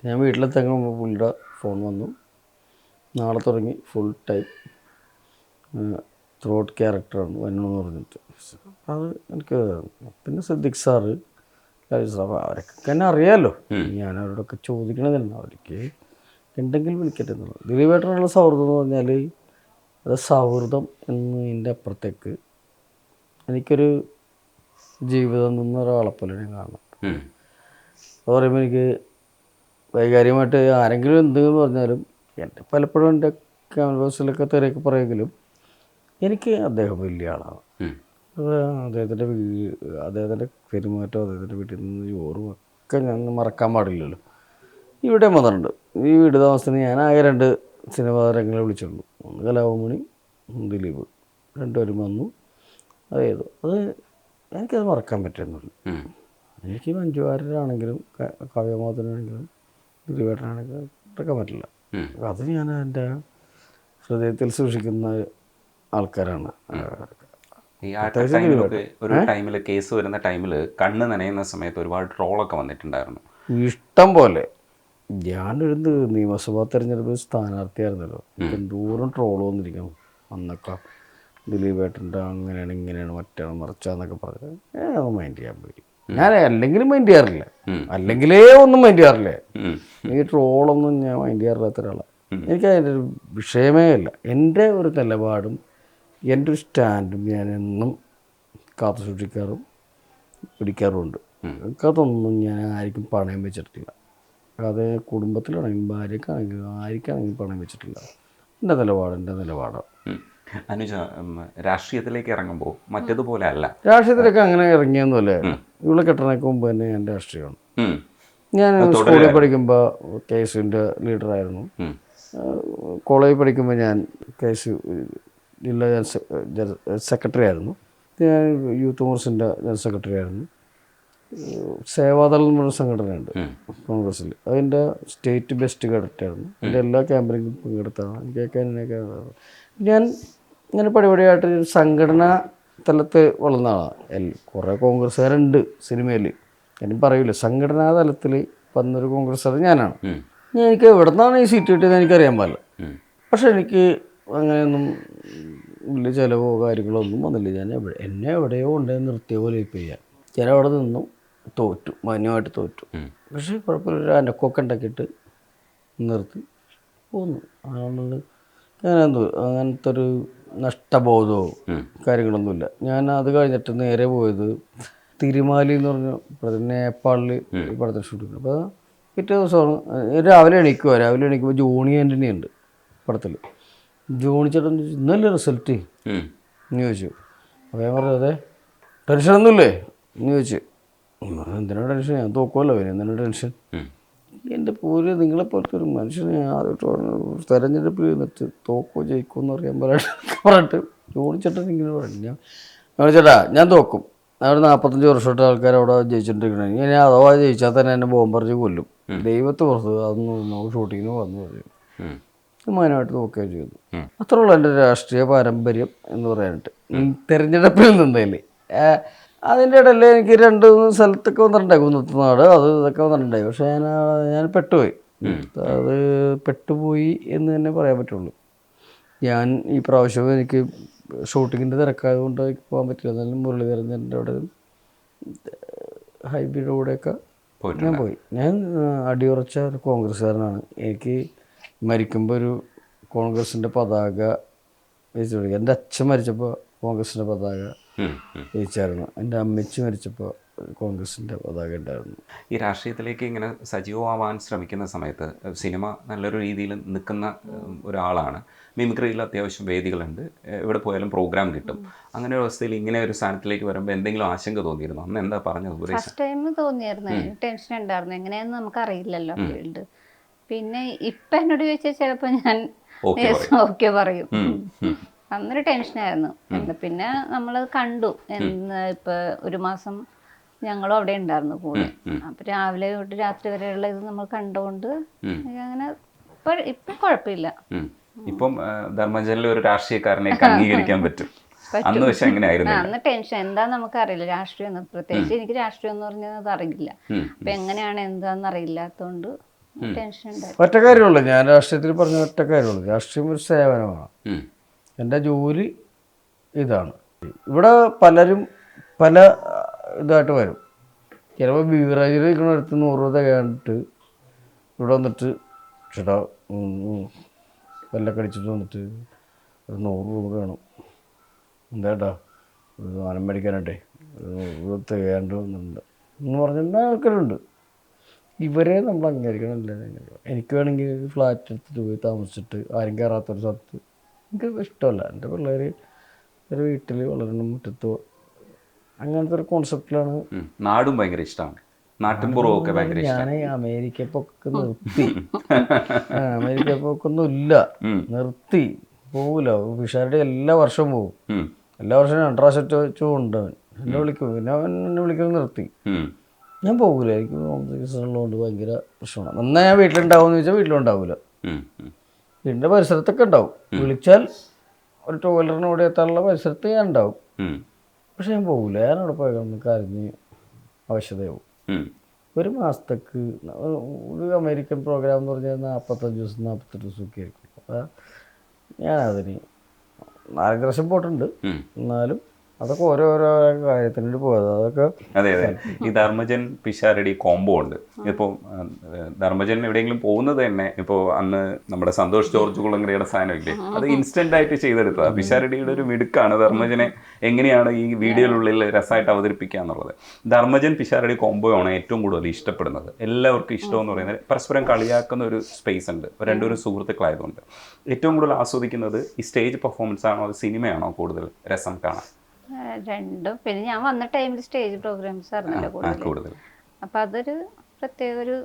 ഞാൻ വീട്ടിലെത്തങ്ങുമ്പോൾ പുള്ളിയുടെ ഫോൺ വന്നു, നാളെ തുടങ്ങി ഫുൾ ടൈം ത്രോട്ട് ക്യാരക്ടറാണ് വരണമെന്ന് പറഞ്ഞിട്ട്. അത് എനിക്ക് പിന്നെ സിദ്ദിഖ് സാറ് അവരൊക്കെ തന്നെ അറിയാമല്ലോ. ഞാൻ അവരോടൊക്കെ ചോദിക്കണതല്ല, അവർക്ക് ഉണ്ടെങ്കിൽ വിളിക്കട്ടെ എന്നുള്ളത്. ദിലീപേട്ടനുള്ള സൗഹൃദം എന്ന് പറഞ്ഞാൽ അത് സൗഹൃദം എന്നതിൻ്റെ അപ്പുറത്തേക്ക് എനിക്കൊരു ജീവിതം നിന്നൊരാളെ പോലെ ഞാൻ കാണണം. അത് പറയുമ്പോൾ എനിക്ക് വൈകാരികമായിട്ട് ആരെങ്കിലും എന്തെന്ന് പറഞ്ഞാലും എൻ്റെ പലപ്പോഴും എൻ്റെ ക്യാമറ ബോക്സിലൊക്കെ തെറിയൊക്കെ പറയുമെങ്കിലും എനിക്ക് അദ്ദേഹം വലിയ ആളാണ്. അത് അദ്ദേഹത്തിൻ്റെ പെരുമാറ്റം, അദ്ദേഹത്തിൻ്റെ വീട്ടിൽ നിന്ന് ചോറും ഒക്കെ ഞാൻ മറക്കാൻ പാടില്ലല്ലോ. ഇവിടെ വന്നിട്ടുണ്ട്. ഈ വീട് താമസത്തിന് ഞാൻ ആകെ 2 സിനിമാ താരങ്ങളെ വിളിച്ചുള്ളൂ. ഒന്ന് കലാഭവൻ, ദിലീപ്, രണ്ടുപേരും വന്നു. അതേതോ അത് എനിക്കത് മറക്കാൻ പറ്റുന്നില്ല. എനിക്ക് മഞ്ജു വാര്യരാണെങ്കിലും കാവ്യമോഹനാണെങ്കിലും ദിലീപേട്ടനാണെങ്കിലും മറക്കാൻ പറ്റില്ല. അത് ഞാൻ എൻ്റെ ഹൃദയത്തിൽ സൂക്ഷിക്കുന്ന ആൾക്കാരാണ്. ഈ ആ ടൈമിലൊക്കെ ഒരു ടൈമിൽ കേസ് വരുന്ന ടൈമിൽ കണ്ണ് നനയുന്ന സമയത്ത് ഒരുപാട് ട്രോളൊക്കെ വന്നിട്ടുണ്ടായിരുന്നു. ഇഷ്ടം പോലെ. ഞാനൊരു നിയമസഭാ തെരഞ്ഞെടുപ്പ് സ്ഥാനാർത്ഥിയായിരുന്നല്ലോ. എന്തോരം ട്രോൾ വന്നിരിക്കണം അന്നൊക്കെ. ദിലീപേട്ടൻ്റെ അങ്ങനെയാണ് ഇങ്ങനെയാണ് മറ്റാണ് മറിച്ചാന്നൊക്കെ പറഞ്ഞത് അത് മൈൻഡ് ചെയ്യാൻ പോയി. ഞാൻ അല്ലെങ്കിലും മൈൻഡ് ചെയ്യാറില്ല, അല്ലെങ്കിലേ ഒന്നും മൈൻഡ് ചെയ്യാറില്ല. ഈ ട്രോളൊന്നും ഞാൻ മൈൻഡ് ചെയ്യാറില്ലാത്ത ഒരാളാണ്. എനിക്ക് അതിൻ്റെ ഒരു വിഷയമേ ഇല്ല. എൻ്റെ ഒരു നിലപാടും എൻ്റെ ഒരു സ്റ്റാൻഡും ഞാൻ എന്നും കാത്തു സൂക്ഷിക്കാറും പിടിക്കാറുമുണ്ട്. എനിക്കതൊന്നും ഞാൻ ആർക്കും പണയം വെച്ചിട്ടില്ല. അത് കുടുംബത്തിലാണെങ്കിലും ഭാര്യക്കാണെങ്കിലും ആർക്കാണെങ്കിലും പണയം വെച്ചിട്ടില്ല. എൻ്റെ നിലപാടാണ്. അനുജ രാഷ്ട്രീയത്തിലേക്ക് ഇറങ്ങുമ്പോൾ മറ്റേതുപോലെ അല്ല. രാഷ്ട്രീയത്തിലേക്ക് അങ്ങനെ ഇറങ്ങിയൊന്നുമല്ല. ഇവിടെ കെട്ടണക്ക് മുമ്പ് തന്നെ ഞാൻ രാഷ്ട്രീയമാണ്. ഞാൻ സ്കൂളിൽ പഠിക്കുമ്പോൾ KSUവിൻ്റെ ലീഡറായിരുന്നു. കോളേജിൽ പഠിക്കുമ്പോൾ ഞാൻ KSU ജില്ലാ സെക്രട്ടറി ആയിരുന്നു. ഞാൻ യൂത്ത് കോൺഗ്രസിൻ്റെ ജനറൽ സെക്രട്ടറി ആയിരുന്നു. സേവാദൾ എന്ന് പറഞ്ഞ സംഘടനയുണ്ട് കോൺഗ്രസ്സിൽ. അതിൻ്റെ സ്റ്റേറ്റ് ബെസ്റ്റ് കേഡറ്റായിരുന്നു. എൻ്റെ എല്ലാ ക്യാമ്പിലും പങ്കെടുത്താണ്. എനിക്കൊക്കെ ഞാൻ ഇങ്ങനെ പടിപടിയായിട്ട് സംഘടനാ തലത്ത് വളർന്ന ആളാണ്. കുറേ കോൺഗ്രസ്സുകാരുണ്ട് സിനിമയിൽ. ഞാനും പറയില്ല, സംഘടനാ തലത്തിൽ വന്നൊരു കോൺഗ്രസ്സുകാരൻ ഞാനാണ്. എനിക്ക് എവിടെ നിന്നാണ് ഈ സീറ്റ് കിട്ടിയത് എനിക്കറിയാൻ പാടില്ല. പക്ഷെ എനിക്ക് അങ്ങനെയൊന്നും വലിയ ചിലവോ കാര്യങ്ങളോ ഒന്നും വന്നില്ല. ഞാൻ എന്നെ എവിടെയോ കൊണ്ടുപോയി നിർത്തിയ പോലെ ഇപ്പോൾ ചെയ്യാൻ. ഞാൻ അവിടെ നിന്നും തോറ്റു, മാന്യമായിട്ട് തോറ്റു. പക്ഷേ കുഴപ്പമില്ല, ഒരു അനക്കൊക്കെ ഉണ്ടാക്കിയിട്ട് നിർത്തി പോന്നു. അതുകൊണ്ട് അങ്ങനത്തെ ഒരു നഷ്ടബോധമോ കാര്യങ്ങളൊന്നുമില്ല. ഞാൻ അത് കഴിഞ്ഞിട്ട് നേരെ പോയത് തിരുമാലി എന്ന് പറഞ്ഞ നേപ്പാളിൽ പടത്തിൽ ഷൂട്ടിങ്. അപ്പോൾ പിറ്റേ ദിവസമാണ് രാവിലെ എണീക്കുമ്പോൾ ജോണി ആൻ്റണി ഉണ്ട് പടത്തിൽ. ജോണി ചേട്ടൻ ഇന്നല്ലേ റിസൾട്ട് എന്ന് ചോദിച്ചു. അപ്പോൾ ഞാൻ പറഞ്ഞു അതെ, ടെൻഷനൊന്നുമില്ലേ എന്ന് ചോദിച്ചു. എന്തിനാണ് ടെൻഷൻ, ഞാൻ തോക്കുമല്ലോ, എന്തിനാണ് ടെൻഷൻ? എൻ്റെ പൂര് നിങ്ങളെപ്പോലത്തെ ഒരു മനുഷ്യനെ ആദ്യമായിട്ട് തെരഞ്ഞെടുപ്പിൽ നിന്നിട്ട് തോക്കോ ജയിക്കുമോ എന്ന് അറിയാൻ പറഞ്ഞിട്ട് ജോണിച്ചേട്ടൻ ഇങ്ങനെ പറഞ്ഞു. ജോണിച്ചേട്ടാ ഞാൻ തോക്കും, അവിടെ 45 വർഷമായിട്ട് ആൾക്കാർ അവിടെ ജയിച്ചിട്ടിരിക്കണേ, ഞാൻ അഥവാ ജയിച്ചാൽ തന്നെ എന്നെ ബോംബറിച്ച് കൊല്ലും, ദൈവത്തെ പുറത്ത് അതൊന്നും ഷൂട്ടിങ്ങിന് വന്നു പറഞ്ഞു. മാനമായിട്ട് നോക്കുകയും ചെയ്തു. അത്രയുള്ള എൻ്റെ രാഷ്ട്രീയ പാരമ്പര്യം എന്ന് പറയാനായിട്ട് തെരഞ്ഞെടുപ്പിൽ നിന്നതിൽ. അതിൻ്റെ ഇടയിൽ എനിക്ക് 2-3 സ്ഥലത്തൊക്കെ വന്നിട്ടുണ്ടായി, കുന്നത്തുനാട് ഇതൊക്കെ വന്നിട്ടുണ്ടായി. പക്ഷേ ഞാൻ പെട്ടുപോയി. അത് പെട്ടുപോയി എന്ന് തന്നെ പറയാൻ പറ്റുള്ളൂ. ഞാൻ ഈ പ്രാവശ്യവും എനിക്ക് ഷൂട്ടിങ്ങിൻ്റെ തിരക്കായതുകൊണ്ട് എനിക്ക് പോകാൻ പറ്റില്ല. എന്നാലും മുരളീധരൻ്റെ അവിടെ ഹൈബിയുടെ കൂടെയൊക്കെ ഞാൻ പോയി. ഞാൻ അടിയുറച്ച ഒരു കോൺഗ്രസ്സുകാരനാണ്. എനിക്ക് മരിക്കുമ്പോൾ ഒരു കോൺഗ്രസിൻ്റെ പതാക വെച്ച് കൊടുക്കുക. എൻ്റെ അച്ഛൻ മരിച്ചപ്പോൾ കോൺഗ്രസിൻ്റെ പതാക ജയിച്ചായിരുന്നു. എൻ്റെ അമ്മച്ചി മരിച്ചപ്പോൾ കോൺഗ്രസിൻ്റെ പതാക ഉണ്ടായിരുന്നു. ഈ രാഷ്ട്രീയത്തിലേക്ക് ഇങ്ങനെ സജീവമാവാൻ ശ്രമിക്കുന്ന സമയത്ത് സിനിമ നല്ലൊരു രീതിയിൽ നിൽക്കുന്ന ഒരാളാണ്. മിമിക്രിയിൽ അത്യാവശ്യം വേദികളുണ്ട്, എവിടെ പോയാലും പ്രോഗ്രാം കിട്ടും. അങ്ങനെ ഒരു അവസ്ഥയിൽ ഇങ്ങനെ ഒരു സ്ഥാനത്തിലേക്ക് വരുമ്പോൾ എന്തെങ്കിലും ആശങ്ക തോന്നിയിരുന്നു? അന്ന് എന്താ പറഞ്ഞത്? ഫസ്റ്റ് ടൈം തോന്നിയായിരുന്നു, ടെൻഷൻ ഉണ്ടായിരുന്നു. എങ്ങനെയാണെന്ന് നമുക്കറിയില്ലല്ലോ ഫീൽഡ്. പിന്നെ ഇപ്പം എന്നോട് ചോദിച്ചാൽ ചിലപ്പോൾ ഞാൻ ഓക്കെ പറയും. അന്നൊരു ടെൻഷനായിരുന്നു. പിന്നെ നമ്മൾ കണ്ടു ഇപ്പം 1 മാസം ഞങ്ങളും അവിടെ ഉണ്ടായിരുന്നു കൂടെ. അപ്പം രാവിലെ തൊട്ട് രാത്രി വരെയുള്ള ഇത് നമ്മൾ കണ്ടുകൊണ്ട് അങ്ങനെ ഇപ്പം കുഴപ്പമില്ല. ഇപ്പം ധർമ്മജനിൽ ഒരു രാഷ്ട്രീയക്കാരനെ അംഗീകരിക്കാൻ പറ്റും. അന്ന് പക്ഷെ എങ്ങനെയായിരുന്നു? അന്ന് ടെൻഷൻ എന്താന്ന് നമുക്കറിയില്ല. രാഷ്ട്രീയം ഒന്നും പ്രത്യേകിച്ച് എനിക്ക് രാഷ്ട്രീയം എന്ന് പറഞ്ഞത് അറിയില്ല. അപ്പം എങ്ങനെയാണ് എന്താണെന്ന് അറിയില്ലാത്തതുകൊണ്ട് ടെൻഷൻ ഉണ്ടായിരുന്നു. ഒറ്റ കാര്യമുള്ളൂ, ഞാൻ രാഷ്ട്രീയത്തിൽ പറഞ്ഞ ഒറ്റ കാര്യമുള്ളൂ, രാഷ്ട്രീയം ഒരു സേവനമാണ്. എൻ്റെ ജോലി ഇതാണ്. ഇവിടെ പലരും പല ഇതായിട്ട് വരും. ചിലപ്പോൾ ബീവറേജിൽ നിൽക്കുന്ന അടുത്ത് 100 രൂപ കണ്ടിട്ട് ഇവിടെ വന്നിട്ട് ചേട്ടാ വെല്ലൊക്കെ അടിച്ചിട്ട് വന്നിട്ട് ഒരു 100 രൂപ വേണം, എന്താട്ടാ ഒരു സാധനം മേടിക്കാനായിട്ടെ ഒരു 100 രൂപ തികയാണ്ട് വന്നിട്ടുണ്ട് എന്ന് പറഞ്ഞിട്ടുള്ള ആൾക്കാരുണ്ട്. ഇവരെ നമ്മൾ അംഗീകരിക്കണമല്ല. എനിക്ക് വേണമെങ്കിൽ ഒരു ഫ്ലാറ്റ് എടുത്തിട്ട് പോയി താമസിച്ചിട്ട് ആരും കയറാത്തൊരു സ്ഥലത്ത് എനിക്ക് ഇഷ്ടമല്ല. എൻ്റെ പിള്ളേർ ഒരു വീട്ടിൽ വളരണം, മുറ്റത്തോ, അങ്ങനത്തെ ഒരു കോൺസെപ്റ്റിലാണ്. നാടും ഭയങ്കര ഇഷ്ടമാണ്, നാട്ടിൻപുറവും ഒക്കെ ഭയങ്കര ഞാൻ ഇഷ്ടമാണ്. അമേരിക്ക പോക്ക് നിർത്തി. അമേരിക്ക പോക്കൊന്നും ഇല്ല, നിർത്തി. പോവില്ല. പിഷാരുടെ എല്ലാ വർഷവും പോകും. എല്ലാ വർഷവും 2 പ്രാവശ്യം വെച്ച് കൊണ്ടവൻ എന്നെ വിളിക്കും. പിന്നെ അവൻ എന്നെ വിളിക്കുന്നത് നിർത്തി. ഞാൻ പോകില്ല. എനിക്ക് ഉള്ളതുകൊണ്ട് ഭയങ്കര പ്രശ്നമാണ്. എന്നാൽ ഞാൻ വീട്ടിലുണ്ടാവുമെന്ന് ചോദിച്ചാൽ വീട്ടിലുണ്ടാവില്ല. വീടിൻ്റെ പരിസരത്തൊക്കെ ഉണ്ടാവും. വിളിച്ചാൽ ഒരു 2 വീലറിനോട് എത്താനുള്ള പരിസരത്ത് ഞാൻ ഉണ്ടാവും. പക്ഷെ ഞാൻ പോകില്ല. ഞാനവിടെ പോയി കരഞ്ഞ് ആവശ്യതയാവും. ഒരു മാസത്തേക്ക് ഒരു അമേരിക്കൻ പ്രോഗ്രാം എന്ന് പറഞ്ഞാൽ 45 ദിവസം 48 ദിവസമൊക്കെ ആയിരിക്കും. അപ്പോൾ ഞാനതിന് 4 വർഷം പോയിട്ടുണ്ട്. എന്നാലും അതൊക്കെ ഓരോരോ കാര്യത്തിന് വേണ്ടി പോയത്. അതൊക്കെ അതെ അതെ. ഈ ധർമ്മജൻ പിഷാരടി കോംബോ ഉണ്ട്. ഇപ്പോൾ ധർമ്മജൻ എവിടെയെങ്കിലും പോകുന്നത് തന്നെ ഇപ്പോൾ അന്ന് നമ്മുടെ സന്തോഷ് ജോർജ് കുളങ്ങരയുടെ സാധനമില്ലേ, അത് ഇൻസ്റ്റന്റ് ആയിട്ട് ചെയ്തെടുത്തതാണ്. പിഷാരടിയുടെ ഒരു മിടുക്കാണ് ധർമ്മജനെ എങ്ങനെയാണ് ഈ വീഡിയോയിലുള്ളിൽ രസമായിട്ട് അവതരിപ്പിക്കുക എന്നുള്ളത്. ധർമ്മജൻ പിഷാരടി കോംബോ ആണ് ഏറ്റവും കൂടുതൽ ഇഷ്ടപ്പെടുന്നത്. എല്ലാവർക്കും ഇഷ്ടം എന്ന് പറയുന്നത് പരസ്പരം കളിയാക്കുന്ന ഒരു സ്പേസ് ഉണ്ട്. രണ്ടുപേരും സുഹൃത്തുക്കളായതുകൊണ്ട് ഏറ്റവും കൂടുതൽ ആസ്വദിക്കുന്നത് ഈ സ്റ്റേജ് പെർഫോമൻസ് ആണോ അത് സിനിമയാണോ കൂടുതൽ രസം കാണാൻ? രണ്ടും. പിന്നെ ഞാൻ വന്ന ടൈമിൽ സ്റ്റേജ് പ്രോഗ്രാംസ് ആയിരുന്നല്ലോ കൂടുതൽ. അപ്പം അതൊരു പ്രത്യേക ഒരു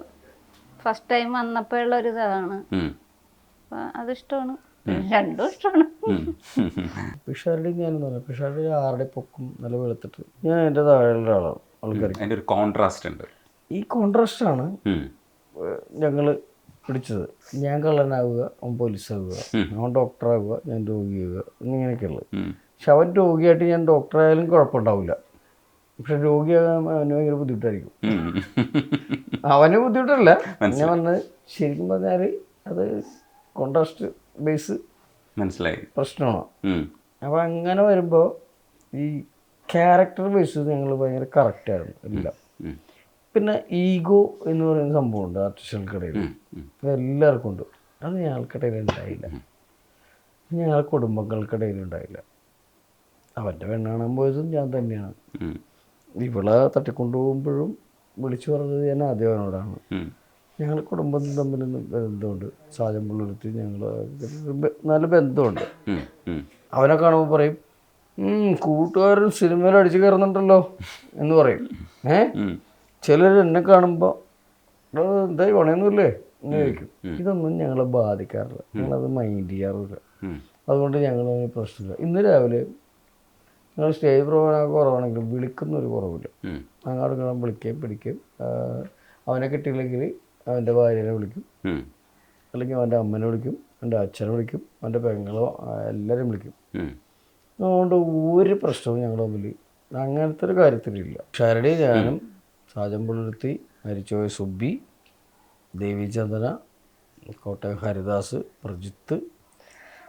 ഫസ്റ്റ് ടൈം വന്നപ്പോഴുള്ള ഒരു ഇതാണ്. അപ്പം അതിഷ്ടമാണ്. രണ്ടും ഇഷ്ടമാണ്. പിഷാരടി ഞാനെന്ന് പറഞ്ഞാൽ പിഷാരടി 6 പൊക്കും നല്ല വെളുത്തിട്ട് ഞാൻ എൻ്റെ താഴെയുള്ള ആളാണ്. ആൾക്കാർക്ക് അതിൻ്റെ ഒരു കോൺട്രാസ്റ്റ് ഉണ്ട്. ഈ കോൺട്രാസ്റ്റാണ് ഞങ്ങൾ പിടിച്ചത്. ഞാൻ കള്ളനാവുക, അവൻ പോലീസാവുക, അവൻ ഡോക്ടറാവുക, ഞാൻ രോഗിയാവുക, എന്നിങ്ങനെയൊക്കെയുള്ളത്. പക്ഷെ അവൻ രോഗിയായിട്ട് ഞാൻ ഡോക്ടറായാലും കുഴപ്പമുണ്ടാവില്ല. പക്ഷെ രോഗിയാകാൻ അവന് ഭയങ്കര ബുദ്ധിമുട്ടായിരിക്കും. അവന് ബുദ്ധിമുട്ടല്ല, ഞാൻ വന്നത് ശരിക്കും പറഞ്ഞാൽ അത് കോൺട്രാസ്റ്റ് ബേസ് മനസ്സിലായി പ്രശ്നമാണ്. അപ്പം അങ്ങനെ വരുമ്പോൾ ഈ ക്യാരക്ടർ ബേസ് ഞങ്ങൾ ഭയങ്കര കറക്റ്റായിരുന്നു എല്ലാം. പിന്നെ ഈഗോ എന്ന് പറയുന്ന സംഭവമുണ്ട് ആർട്ടിസ്റ്റുകൾക്കിടയിൽ, എല്ലാവർക്കും ഉണ്ട്. അത് ഞങ്ങൾക്കിടയിൽ ഉണ്ടായില്ല, ഞങ്ങളുടെ കുടുംബങ്ങൾക്കിടയിൽ ഉണ്ടായില്ല. അവൻ്റെ പെണ്ണ് കാണാൻ പോയതും ഞാൻ തന്നെയാണ്. ഇവളെ തട്ടിക്കൊണ്ടുപോകുമ്പോഴും വിളിച്ചു പറഞ്ഞത് ഞാൻ ആദ്യം അവനോടാണ്. ഞങ്ങൾ കുടുംബം തമ്മിൽ ബന്ധമുണ്ട്. സാജൻ പുള്ളിടത്ത് ഞങ്ങൾ നല്ല ബന്ധമുണ്ട്. അവനെ കാണുമ്പോൾ പറയും, കൂട്ടുകാരൻ സിനിമയിൽ അടിച്ചു കയറുന്നുണ്ടല്ലോ എന്ന് പറയും. ചിലർ എന്നെ കാണുമ്പോൾ എന്താ പണിയൊന്നുമില്ലേ എന്ന് ചോദിക്കും. ഇതൊന്നും ഞങ്ങളെ ബാധിക്കാറില്ല, ഞങ്ങളത് മൈൻഡ് ചെയ്യാറില്ല. അതുകൊണ്ട് ഞങ്ങൾ പ്രശ്നമില്ല. ഇന്ന് രാവിലെ ഞങ്ങൾ സ്റ്റേജ് പ്രോഗ്രാം കുറവാണെങ്കിലും വിളിക്കുന്നൊരു കുറവില്ല. അങ്ങോട്ട് ഇങ്ങോട്ടും വിളിക്കുകയും പിടിക്കുകയും. അവനെ കിട്ടിയില്ലെങ്കിൽ അവൻ്റെ ഭാര്യനെ വിളിക്കും, അല്ലെങ്കിൽ അവൻ്റെ അമ്മനെ വിളിക്കും, എൻ്റെ അച്ഛനെ വിളിക്കും, അവൻ്റെ പെങ്ങളോ എല്ലാവരും വിളിക്കും. അതുകൊണ്ട് ഒരു പ്രശ്നവും ഞങ്ങൾ തമ്മിൽ അങ്ങനത്തെ ഒരു കാര്യത്തിലില്ല. ഷാരടി, ഞാനും, സാജൻ പുള്ളിരുത്തി, മരിച്ചുപോയ സുബി, ദേവി ചന്ദന, കോട്ടയം ഹരിദാസ്, പ്രജിത്ത്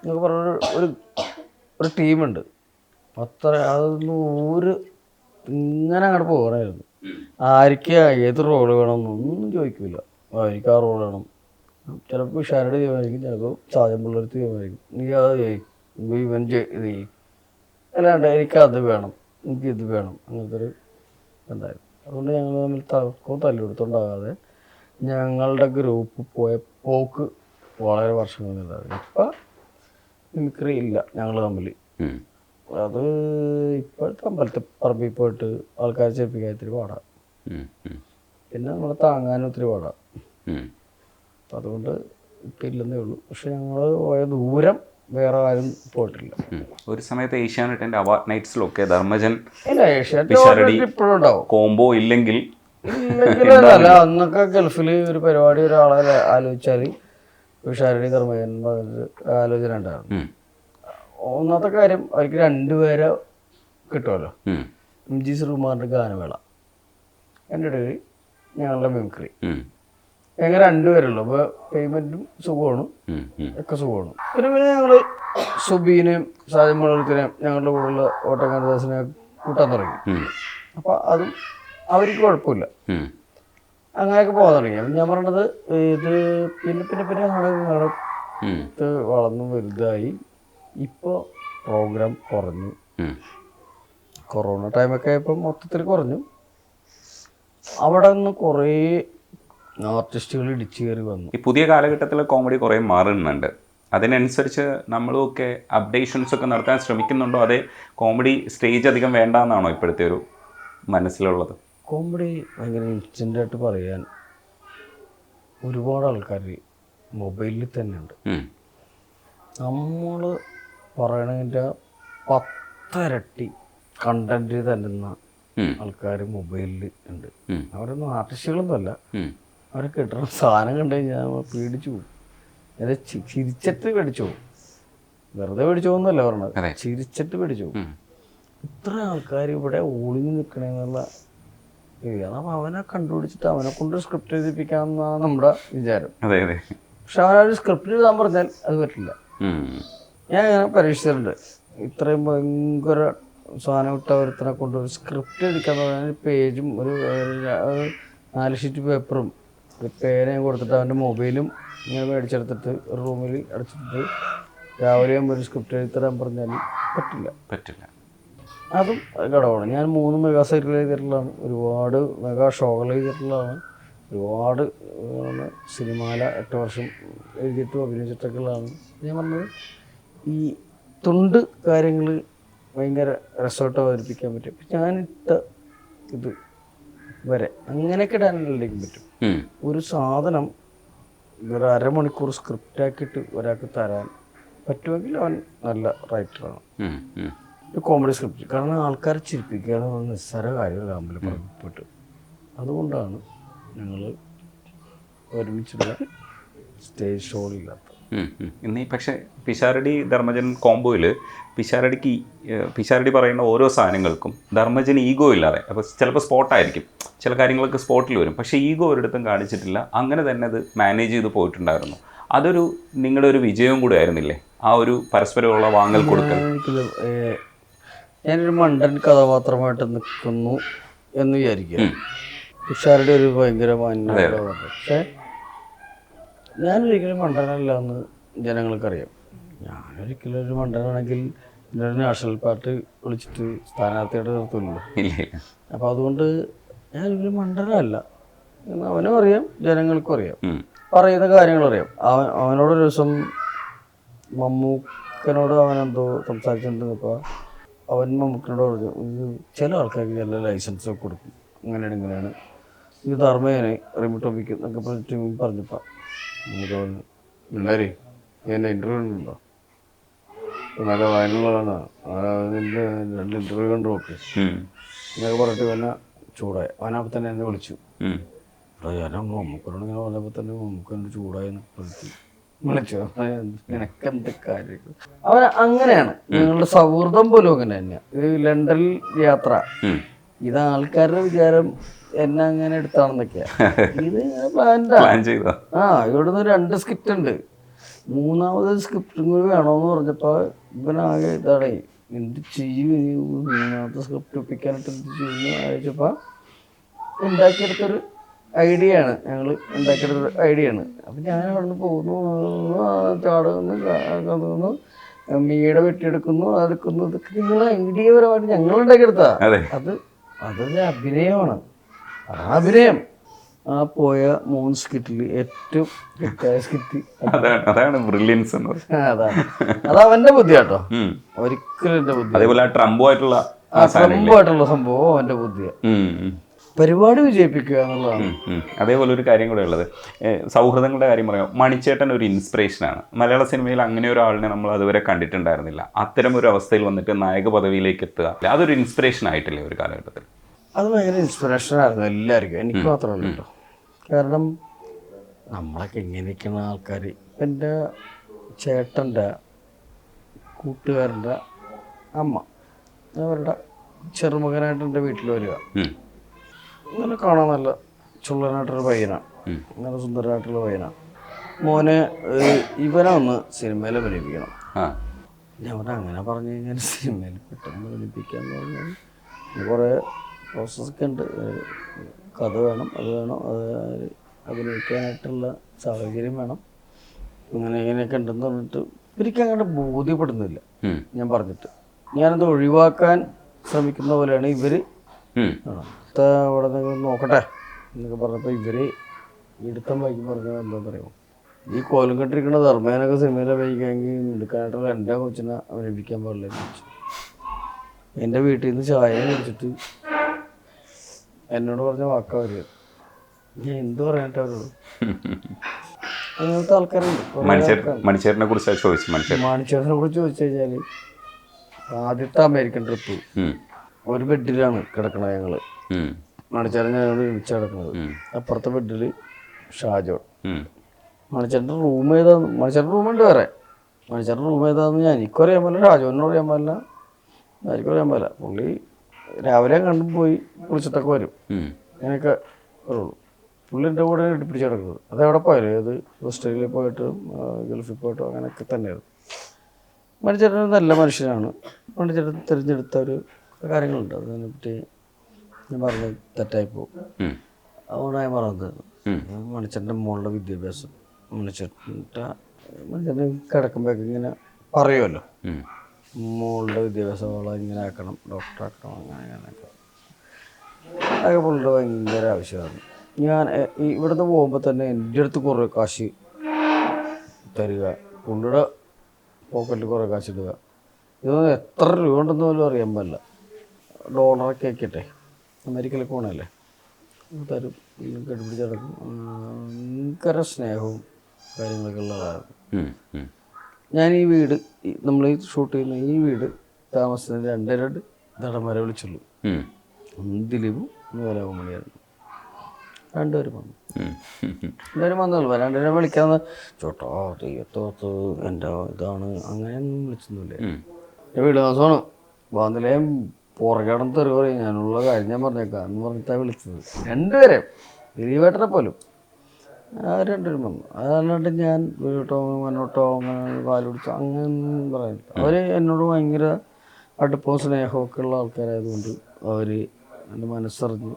എന്നൊക്കെ പറഞ്ഞ ഒരു ടീമുണ്ട്. അത്ര അതൊന്നും ഇങ്ങനെ അങ്ങോട്ട് പോകണമായിരുന്നു. ആർക്ക് ഏത് റോള് വേണമെന്നൊന്നും ചോദിക്കില്ല. എനിക്ക് ആ റോൾ വേണം. ചിലപ്പോൾ ഷാരടി തീരുമാനിക്കും, ചിലപ്പോൾ സാജൻ പിള്ളേർക്ക് തീരുമാനിക്കും, നീ അത് ചെയ്യും, ഇവൻ ഇത് ചെയ്യും. അല്ലാണ്ട് എനിക്കത് വേണം, എനിക്കിത് വേണം, അങ്ങനത്തെ ഒരു എന്തായാലും. അതുകൊണ്ട് ഞങ്ങൾ തമ്മിൽ തർക്കവും തല്ലുകൊടുത്തുണ്ടാകാതെ ഞങ്ങളുടെ ഗ്രൂപ്പ് പോക്ക് വളരെ വർഷങ്ങളുണ്ടായിരുന്നു. ഇപ്പം മിമിക്രി ഇല്ല ഞങ്ങൾ തമ്മിൽ. അത് ഇപ്പോഴത്തെ അമ്പലത്തിൽ പറമ്പിൽ പോയിട്ട് ആൾക്കാരെ ചെറുപ്പിക്കാൻ ഇത്തിരി പാടാം. പിന്നെ നമ്മളെ താങ്ങാനും ഒത്തിരി പാടാം. അപ്പം അതുകൊണ്ട് ഇപ്പം ഇല്ലെന്നേ ഉള്ളൂ. പക്ഷെ ഞങ്ങൾ പോയ ദൂരം വേറെ ആരും പോയിട്ടില്ല. ഒരു സമയത്ത് ഏഷ്യാനെറ്റിന്റെ അവാർഡ് നൈറ്റ്സിലൊക്കെ ധർമ്മജൻ ഇപ്പോഴും ഉണ്ടാവും. കോംബോ ഇല്ലെങ്കിൽ അല്ല, അന്നൊക്കെ ഗൾഫിൽ ഒരു പരിപാടി ഒരാളെ ആലോചിച്ചാൽ പിഷാരടി ധർമ്മജൻ ആലോചന ഉണ്ടായിരുന്നു. ഒന്നാമത്തെ കാര്യം അവർക്ക് 2 പേരെ കിട്ടുമല്ലോ. MG ശ്രീകുമാറിൻ്റെ ഗാനമേള, എൻ്റെ ഇടയിൽ ഞങ്ങളുടെ മിമിക്രി, ഞങ്ങൾ 2 പേരുള്ളൂ. അപ്പോൾ പേയ്മെൻറ്റും സുഖമാണ്, ഒക്കെ സുഖമാണ്. പിന്നെ ഞങ്ങൾ സുബീനെയും സാജൻ മുളത്തിനെയും ഞങ്ങളുടെ കൂടെയുള്ള ഓട്ടക്കാരദാസിനെ കൂട്ടാൻ തുടങ്ങി. അപ്പോൾ അതും അവർക്ക് കുഴപ്പമില്ല. അങ്ങനെയൊക്കെ പോകാൻ തുടങ്ങി. അപ്പം ഞാൻ പറഞ്ഞത് ഇത് പിന്നെ ഞങ്ങളുടെ വളർന്നു വലുതായി. ഇപ്പോൾ പ്രോഗ്രാം കുറഞ്ഞു. കൊറോണ ടൈമൊക്കെ ആയപ്പോൾ മൊത്തത്തിൽ കുറഞ്ഞു. അവിടെ നിന്ന് കുറേ ആർട്ടിസ്റ്റുകൾ ഇടിച്ചു കയറി വന്നു. ഈ പുതിയ കാലഘട്ടത്തിൽ കോമഡി കുറേ മാറുന്നുണ്ട്. അതിനനുസരിച്ച് നമ്മളുമൊക്കെ അപ്ഡേഷൻസ് ഒക്കെ നടത്താൻ ശ്രമിക്കുന്നുണ്ടോ? അതേ കോമഡി സ്റ്റേജ് അധികം വേണ്ട എന്നാണോ ഇപ്പോഴത്തെ ഒരു മനസ്സിലുള്ളത്? കോമഡി ഭയങ്കര ഇൻസ്റ്റൻ്റായിട്ട് പറയാൻ ഒരുപാട് ആൾക്കാർ മൊബൈലിൽ തന്നെ ഉണ്ട്. നമ്മൾ പറയണതിൻ്റെ 10 ഇരട്ടി കണ്ടന്റ് തരുന്ന ആൾക്കാർ മൊബൈലിൽ ഉണ്ട്. അവരൊന്നും ആർട്ടിസ്റ്റുകളൊന്നുമല്ല. അവരെ കിട്ടുന്ന സാധനം കണ്ടു കഴിഞ്ഞാൽ പേടിച്ചു പോകും. അത് ചിരിച്ചിട്ട് പേടിച്ചു പോകും. വെറുതെ പേടിച്ചു പോകുന്നല്ല പറഞ്ഞത്, ചിരിച്ചിട്ട് പേടിച്ചു പോകും. ഇത്ര ആൾക്കാർ ഇവിടെ ഒളിഞ്ഞു നിൽക്കണമെന്നുള്ള അപ്പം അവനെ കണ്ടുപിടിച്ചിട്ട് അവനെ കൊണ്ട് സ്ക്രിപ്റ്റ് എഴുതിപ്പിക്കാമെന്നാണ് നമ്മുടെ വിചാരം. പക്ഷെ അവനൊരു സ്ക്രിപ്റ്റ് എഴുതാൻ പറഞ്ഞാൽ അത് പറ്റില്ല. ഞാൻ ഇങ്ങനെ പരീക്ഷിച്ചിട്ടുണ്ട്. ഇത്രയും ഭയങ്കര സാധനം ഇട്ട ഒരുത്തനെ കൊണ്ട് ഒരു സ്ക്രിപ്റ്റ് എഴുതിക്കാന്ന് പറഞ്ഞാൽ പേജും ഒരു 4 ഷീറ്റ് പേപ്പറും ഒരു പേനയും കൊടുത്തിട്ട് അവൻ്റെ മൊബൈലും ഇങ്ങനെ മേടിച്ചെടുത്തിട്ട് ഒരു റൂമിൽ അടച്ചിട്ട് രാവിലെ ഒരു സ്ക്രിപ്റ്റ് എഴുതിത്തരാൻ പറഞ്ഞാൽ പറ്റില്ല. അതും ഘടകമാണ്. ഞാൻ 3 മെഗാ സൈറ്റിൽ എഴുതിയിട്ടുള്ളതാണ്, ഒരുപാട് മെഗാ ഷോകൾ എഴുതിയിട്ടുള്ളതാണ്, ഒരുപാട് സിനിമയില 8 വർഷം എഴുതിയിട്ടും അഭിനയിച്ചിട്ടൊക്കെയുള്ളതാണ്. ഞാൻ പറഞ്ഞത് ഈ തുണ്ട് കാര്യങ്ങൾ ഭയങ്കര രസമായിട്ട് അവതരിപ്പിക്കാൻ പറ്റും. ഞാനിട്ട ഇത് വരെ അങ്ങനെയൊക്കെ ഇടാനിലേക്ക് പറ്റും. ഒരു സാധനം ഒരു അരമണിക്കൂർ സ്ക്രിപ്റ്റാക്കിയിട്ട് ഒരാൾക്ക് തരാൻ പറ്റുമെങ്കിൽ അവൻ നല്ല റൈറ്ററാണ്. ഒരു കോമഡി സ്ക്രിപ്റ്റ്, കാരണം ആൾക്കാരെ ചിരിപ്പിക്കുക നിസ്സാര കാര്യമല്ല അമ്പലപ്പുറത്ത്. അതുകൊണ്ടാണ് ഞങ്ങൾ ഒരുമിച്ചുള്ള സ്റ്റേജ് ഷോയില്ലാത്തത്. ഇന്ന് പക്ഷേ പിഷാരടി ധർമ്മജൻ കോംബോയിൽ പിഷാരടി പറയുന്ന ഓരോ സാധനങ്ങൾക്കും ധർമ്മജന് ഈഗോ ഇല്ലാതെ, അപ്പോൾ ചിലപ്പോൾ സ്പോട്ടായിരിക്കും, ചില കാര്യങ്ങളൊക്കെ സ്പോട്ടിൽ വരും, പക്ഷേ ഈഗോ ഒരിടത്തും കാണിച്ചിട്ടില്ല. അങ്ങനെ തന്നെ അത് മാനേജ് ചെയ്ത് പോയിട്ടുണ്ടായിരുന്നു. അതൊരു നിങ്ങളുടെ ഒരു വിജയവും കൂടെ ആയിരുന്നില്ലേ, ആ ഒരു പരസ്പരമുള്ള വാങ്ങൽ കൊടുക്കൽ? ഞാനൊരു മണ്ടൻ കഥാപാത്രമായിട്ട് നിൽക്കുന്നു എന്ന് വിചാരിക്കുക. പിഷാരടി ഒരു ഭയങ്കര മാന്യത. പക്ഷേ ഞാനൊരിക്കലും മണ്ടനല്ല എന്ന് ജനങ്ങൾക്കറിയാം. ഞാനൊരിക്കലും ഒരു മണ്ടനാണെങ്കിൽ ഒരു നാഷണൽ പാർട്ടി വിളിച്ചിട്ട് സ്ഥാനാർത്ഥിയായിട്ട് നിർത്തുമല്ലോ. അപ്പോൾ അതുകൊണ്ട് ഞാനൊരു മണ്ടനല്ല എന്ന് അവനും അറിയാം, ജനങ്ങൾക്കും അറിയാം, പറയുന്ന കാര്യങ്ങളും അറിയാം. അവനോടൊരു ദിവസം മമ്മൂക്കനോട് അവനെന്തോ സംസാരിച്ചിട്ടുണ്ടെന്നപ്പോൾ അവൻ മമ്മൂക്കനോട് പറഞ്ഞു, ഇത് ചില ആൾക്കാർക്ക് ചില ലൈസൻസൊക്കെ കൊടുക്കും, അങ്ങനെയാണ് ഇങ്ങനെയാണ്, ഇത് ധർമ്മേനെ റിമോട്ട് ഒപ്പിക്കും എന്നൊക്കെ പറഞ്ഞപ്പോൾ നമുക്ക് പറഞ്ഞു, പിള്ളേരെ എന്നെ ഇൻ്റർവ്യൂ ഉണ്ടോ, നല്ല വയനുള്ളതാണ്, 2 ഇൻ്റർവ്യൂ കണ്ടു നോക്ക് എന്നൊക്കെ പറഞ്ഞിട്ട് പിന്നെ ചൂടായി. അവനപ്പോൾ തന്നെ എന്നെ വിളിച്ചു. ഞാൻ മമ്മൂക്കനോട് ഇങ്ങനെ പറഞ്ഞപ്പോൾ തന്നെ മമ്മൂക്കൻ്റെ ചൂടായി വിളിച്ചു. നിനക്കെന്ത് കാര്യങ്ങൾ അവൻ അങ്ങനെയാണ്. ഞങ്ങളുടെ സൗഹൃദം പോലും അങ്ങനെ തന്നെയാണ്. ഇത് ലണ്ടനിൽ യാത്ര, ഇത് ആൾക്കാരുടെ വിചാരം എന്നെ അങ്ങനെ എടുത്താണെന്നൊക്കെയാ. ഇത് ഇവിടുന്ന് 2 സ്ക്രിപ്റ്റ് ഉണ്ട്, 3ാമത് സ്ക്രിപ്റ്റും കൂടി വേണമെന്ന് പറഞ്ഞപ്പോൾ ഇവനാകെ ഇതാണേ, എന്ത് ചെയ്യും, 3ാമത്തെ സ്ക്രിപ്റ്റ് ഒപ്പിക്കാനായിട്ട് എന്ത് ചെയ്യുന്നു ആലോചിച്ചപ്പോൾ ഉണ്ടാക്കിയെടുത്തൊരു ഐഡിയ ആണ്, ഞങ്ങൾ ഉണ്ടാക്കിയെടുത്തൊരു ഐഡിയ ആണ്. അപ്പം ഞാൻ അവിടെ നിന്ന് പോകുന്നു, ചാടുന്നു, മീടെ വെട്ടിയെടുക്കുന്നു, അതെടുക്കുന്നു, ഇതൊക്കെ നിങ്ങൾ ഐഡിയപരമായിട്ട് ഞങ്ങൾ ഉണ്ടാക്കിയെടുത്താ. അതൊരു അഭിനയമാണ്, അഭിനയം. ആ പോയ 3 സ്കിറ്റിൽ ഏറ്റവും ഹിറ്റായ സ്കിറ്റ് അതാണ് ബ്രില്യൻസ്. അതാണ്, അത് അവന്റെ ബുദ്ധി കേട്ടോ, ഒരിക്കലും എന്റെ ബുദ്ധി. അതേപോലെ ട്രംപായിട്ടുള്ള സംഭവം അവന്റെ ബുദ്ധിയാണ്. പരിപാടി വിജയിപ്പിക്കുക എന്നുള്ളതാണ്. അതേപോലെ ഒരു കാര്യം കൂടെ ഉള്ളത്, സൗഹൃദങ്ങളുടെ കാര്യം പറയാം. മണിച്ചേട്ടൻ ഒരു ഇൻസ്പിറേഷനാണ്. മലയാള സിനിമയിൽ അങ്ങനെ ഒരാളിനെ നമ്മൾ അതുവരെ കണ്ടിട്ടുണ്ടായിരുന്നില്ല. അത്തരം ഒരു അവസ്ഥയിൽ വന്നിട്ട് നായക പദവിയിലേക്ക് എത്തുക, അതൊരു ഇൻസ്പിറേഷൻ ആയിട്ടില്ലേ ഒരു കാലഘട്ടത്തിൽ? അത് ഭയങ്കര ഇൻസ്പിറേഷനായിരുന്നു എല്ലാവർക്കും, എനിക്ക് മാത്രമല്ല കേട്ടോ. കാരണം നമ്മളൊക്കെ ഇങ്ങനെയൊക്കെയുള്ള ആൾക്കാർ, എൻ്റെ ചേട്ടൻ്റെ കൂട്ടുകാരൻ്റെ അമ്മ അവരുടെ ചെറുമകനായിട്ട് എൻ്റെ വീട്ടിൽ വരിക. അങ്ങനെ കാണാൻ നല്ല ചുള്ളനായിട്ടൊരു പയ്യനാണ്, നല്ല സുന്ദരനായിട്ടുള്ള പയ്യനാണ്. മോനെ ഇവനെ ഒന്ന് സിനിമയിൽ അഭിനയിപ്പിക്കണം. ഞാൻ പറഞ്ഞ അങ്ങനെ പറഞ്ഞു കഴിഞ്ഞാൽ സിനിമയിൽ പെട്ടെന്ന് അഭിനയിപ്പിക്കാന്ന് പറഞ്ഞാൽ കുറേ പ്രോസസ്സൊക്കെ ഉണ്ട്. കഥ വേണം, അത് വേണം, അത് അഭിനയിക്കാനായിട്ടുള്ള സാഹചര്യം വേണം, അങ്ങനെ ഇങ്ങനെയൊക്കെ ഉണ്ടെന്ന് പറഞ്ഞിട്ട് ഇവർക്ക് അങ്ങോട്ട് ബോധ്യപ്പെടുന്നില്ല. ഞാൻ പറഞ്ഞിട്ട് ഞാനത് ഒഴിവാക്കാൻ ശ്രമിക്കുന്ന പോലെയാണ് ഇവർ. അവിടെ നിന്ന് നോക്കട്ടെ എന്നൊക്കെ പറഞ്ഞപ്പോൾ ഇവർ എടുത്താൻ വായിക്ക് പറഞ്ഞാൽ എന്താ പറയുമോ, ഈ കോലം കെട്ടിരിക്കുന്ന ധർമ്മേനൊക്കെ സിനിമയിൽ അഭിനയിക്കാമെങ്കിൽ എടുക്കാനായിട്ടുള്ള എൻ്റെ കൊച്ചിനെ അഭിനയിപ്പിക്കാൻ പാടില്ല എന്ന് ചോദിച്ചു. എൻ്റെ വീട്ടിൽ നിന്ന് ചായ കുടിച്ചിട്ട് എന്നോട് പറഞ്ഞ വാക്കാ വരിക. ഞാൻ എന്ത് പറയാനായിട്ട് അവരോട്? അങ്ങനത്തെ ആൾക്കാരുണ്ട്. മണിച്ചേട്ടനെ കുറിച്ച് ചോദിച്ചു. മണിച്ചേട്ടനെ കുറിച്ച് ചോദിച്ചു കഴിഞ്ഞാൽ ആദ്യത്തെ അമേരിക്കൻ ട്രിപ്പ് ഒരു ബെഡിലാണ് കിടക്കണത്. ഞങ്ങള് മണിച്ചേട്ടൻ ഞങ്ങൾ വിളിച്ച് കിടക്കുന്നത്. അപ്പുറത്തെ ബെഡിൽ ഷാജോൺ. മണിച്ചേട്ടൻ്റെ റൂം ഏതാന്ന്, മണിച്ചേട്ടൻ്റെ റൂമുണ്ട് വേറെ. മണിച്ചേട്ടൻ്റെ റൂം ഏതാന്ന് എനിക്കും അറിയാൻ പാടില്ല, ഷാജോനും അറിയാൻ പാടില്ല, ആർക്കും അറിയാൻ പാടില്ല. പുള്ളി രാവിലെ കണ്ടും പോയി കുളിച്ചിട്ടൊക്കെ വരും, അങ്ങനെയൊക്കെ വരുള്ളൂ. പുള്ളി എൻ്റെ കൂടെ പിടിച്ച് കിടക്കുന്നത്. അതെവിടെ പോയാലും ഏത് ഓസ്ട്രേലിയയിൽ പോയിട്ടും ഗൾഫിൽ പോയിട്ടും അങ്ങനെയൊക്കെ തന്നെയായിരുന്നു. മണിച്ചേട്ടൻ നല്ല മനുഷ്യനാണ്. മണിച്ചേട്ടൻ തിരഞ്ഞെടുത്ത ഒരു കാര്യങ്ങളുണ്ട്, അതിനെപ്പറ്റി ഞാൻ പറഞ്ഞത് തെറ്റായി പോകും. അതുകൊണ്ടാണ് ഞാൻ പറഞ്ഞത്. മണിച്ചേട്ടൻ്റെ മോളുടെ വിദ്യാഭ്യാസം മണിച്ചേട്ടൻ കിടക്കുമ്പോഴൊക്കെ ഇങ്ങനെ പറയുമല്ലോ, മോളുടെ വിദ്യാഭ്യാസം അവളെ ഇങ്ങനെ ആക്കണം, ഡോക്ടറാക്കണം, അങ്ങനെയൊക്കെ. അതൊക്കെ പുള്ളിയുടെ ഭയങ്കര ആവശ്യമാണ്. ഞാൻ ഇവിടുന്ന് പോകുമ്പോൾ തന്നെ എൻ്റെ അടുത്ത് കുറേ കാശ് തരിക, പുള്ളിയുടെ പോക്കറ്റിൽ കുറേ കാശ് ഇടുക. ഇതൊന്നും എത്ര രൂപ ഉണ്ടെന്ന് പോലും അറിയാൻ പാടില്ല. ഡോളറൊക്കെ ആക്കിയിട്ടെ, അമേരിക്കയിലൊക്കെ പോകണല്ലേ, തരും, കെട്ടിപ്പിടിച്ചടക്കും. ഭയങ്കര സ്നേഹവും കാര്യങ്ങളൊക്കെ ഉള്ളതായിരുന്നു. ഞാൻ ഈ വീട്, നമ്മൾ ഈ ഷൂട്ട് ചെയ്യുന്ന ഈ വീട് താമസത്തിന് 2 നടന്മാരെ വിളിച്ചുള്ളൂ. ദിലീപും വേലാകുമണിയായിരുന്നു. 2 പേരും വന്നു. 2 പേരും വന്നുള്ളൂ. 2 പേരെ വിളിക്കാന്ന് ചോട്ടോ തെയ്യത്തോത്ത് എൻ്റെ ഇതാണ് അങ്ങനെയൊന്നും വിളിച്ചൊന്നുമില്ലേ. വീട് താമസമാണ് ബാന്തിലേയും പുറകടം തെറി പറയും. ഞാനുള്ള കാര്യം ഞാൻ പറഞ്ഞേക്കാം എന്ന് പറഞ്ഞിട്ടാണ് വിളിച്ചത്. 2 പേരെ, ദിലീപേട്ടനെ പോലും. 2 പേരും വന്നു. അതല്ലാണ്ട് ഞാൻ വീട്ടോ മന്നോട്ടോ അങ്ങനെ കാല് പിടിച്ചോ അങ്ങനെയൊന്നും പറയുന്നില്ല. അവർ എന്നോട് ഭയങ്കര അടുപ്പവും സ്നേഹമൊക്കെ ഉള്ള ആൾക്കാരായതുകൊണ്ട് അവർ എൻ്റെ മനസ്സറിഞ്ഞ്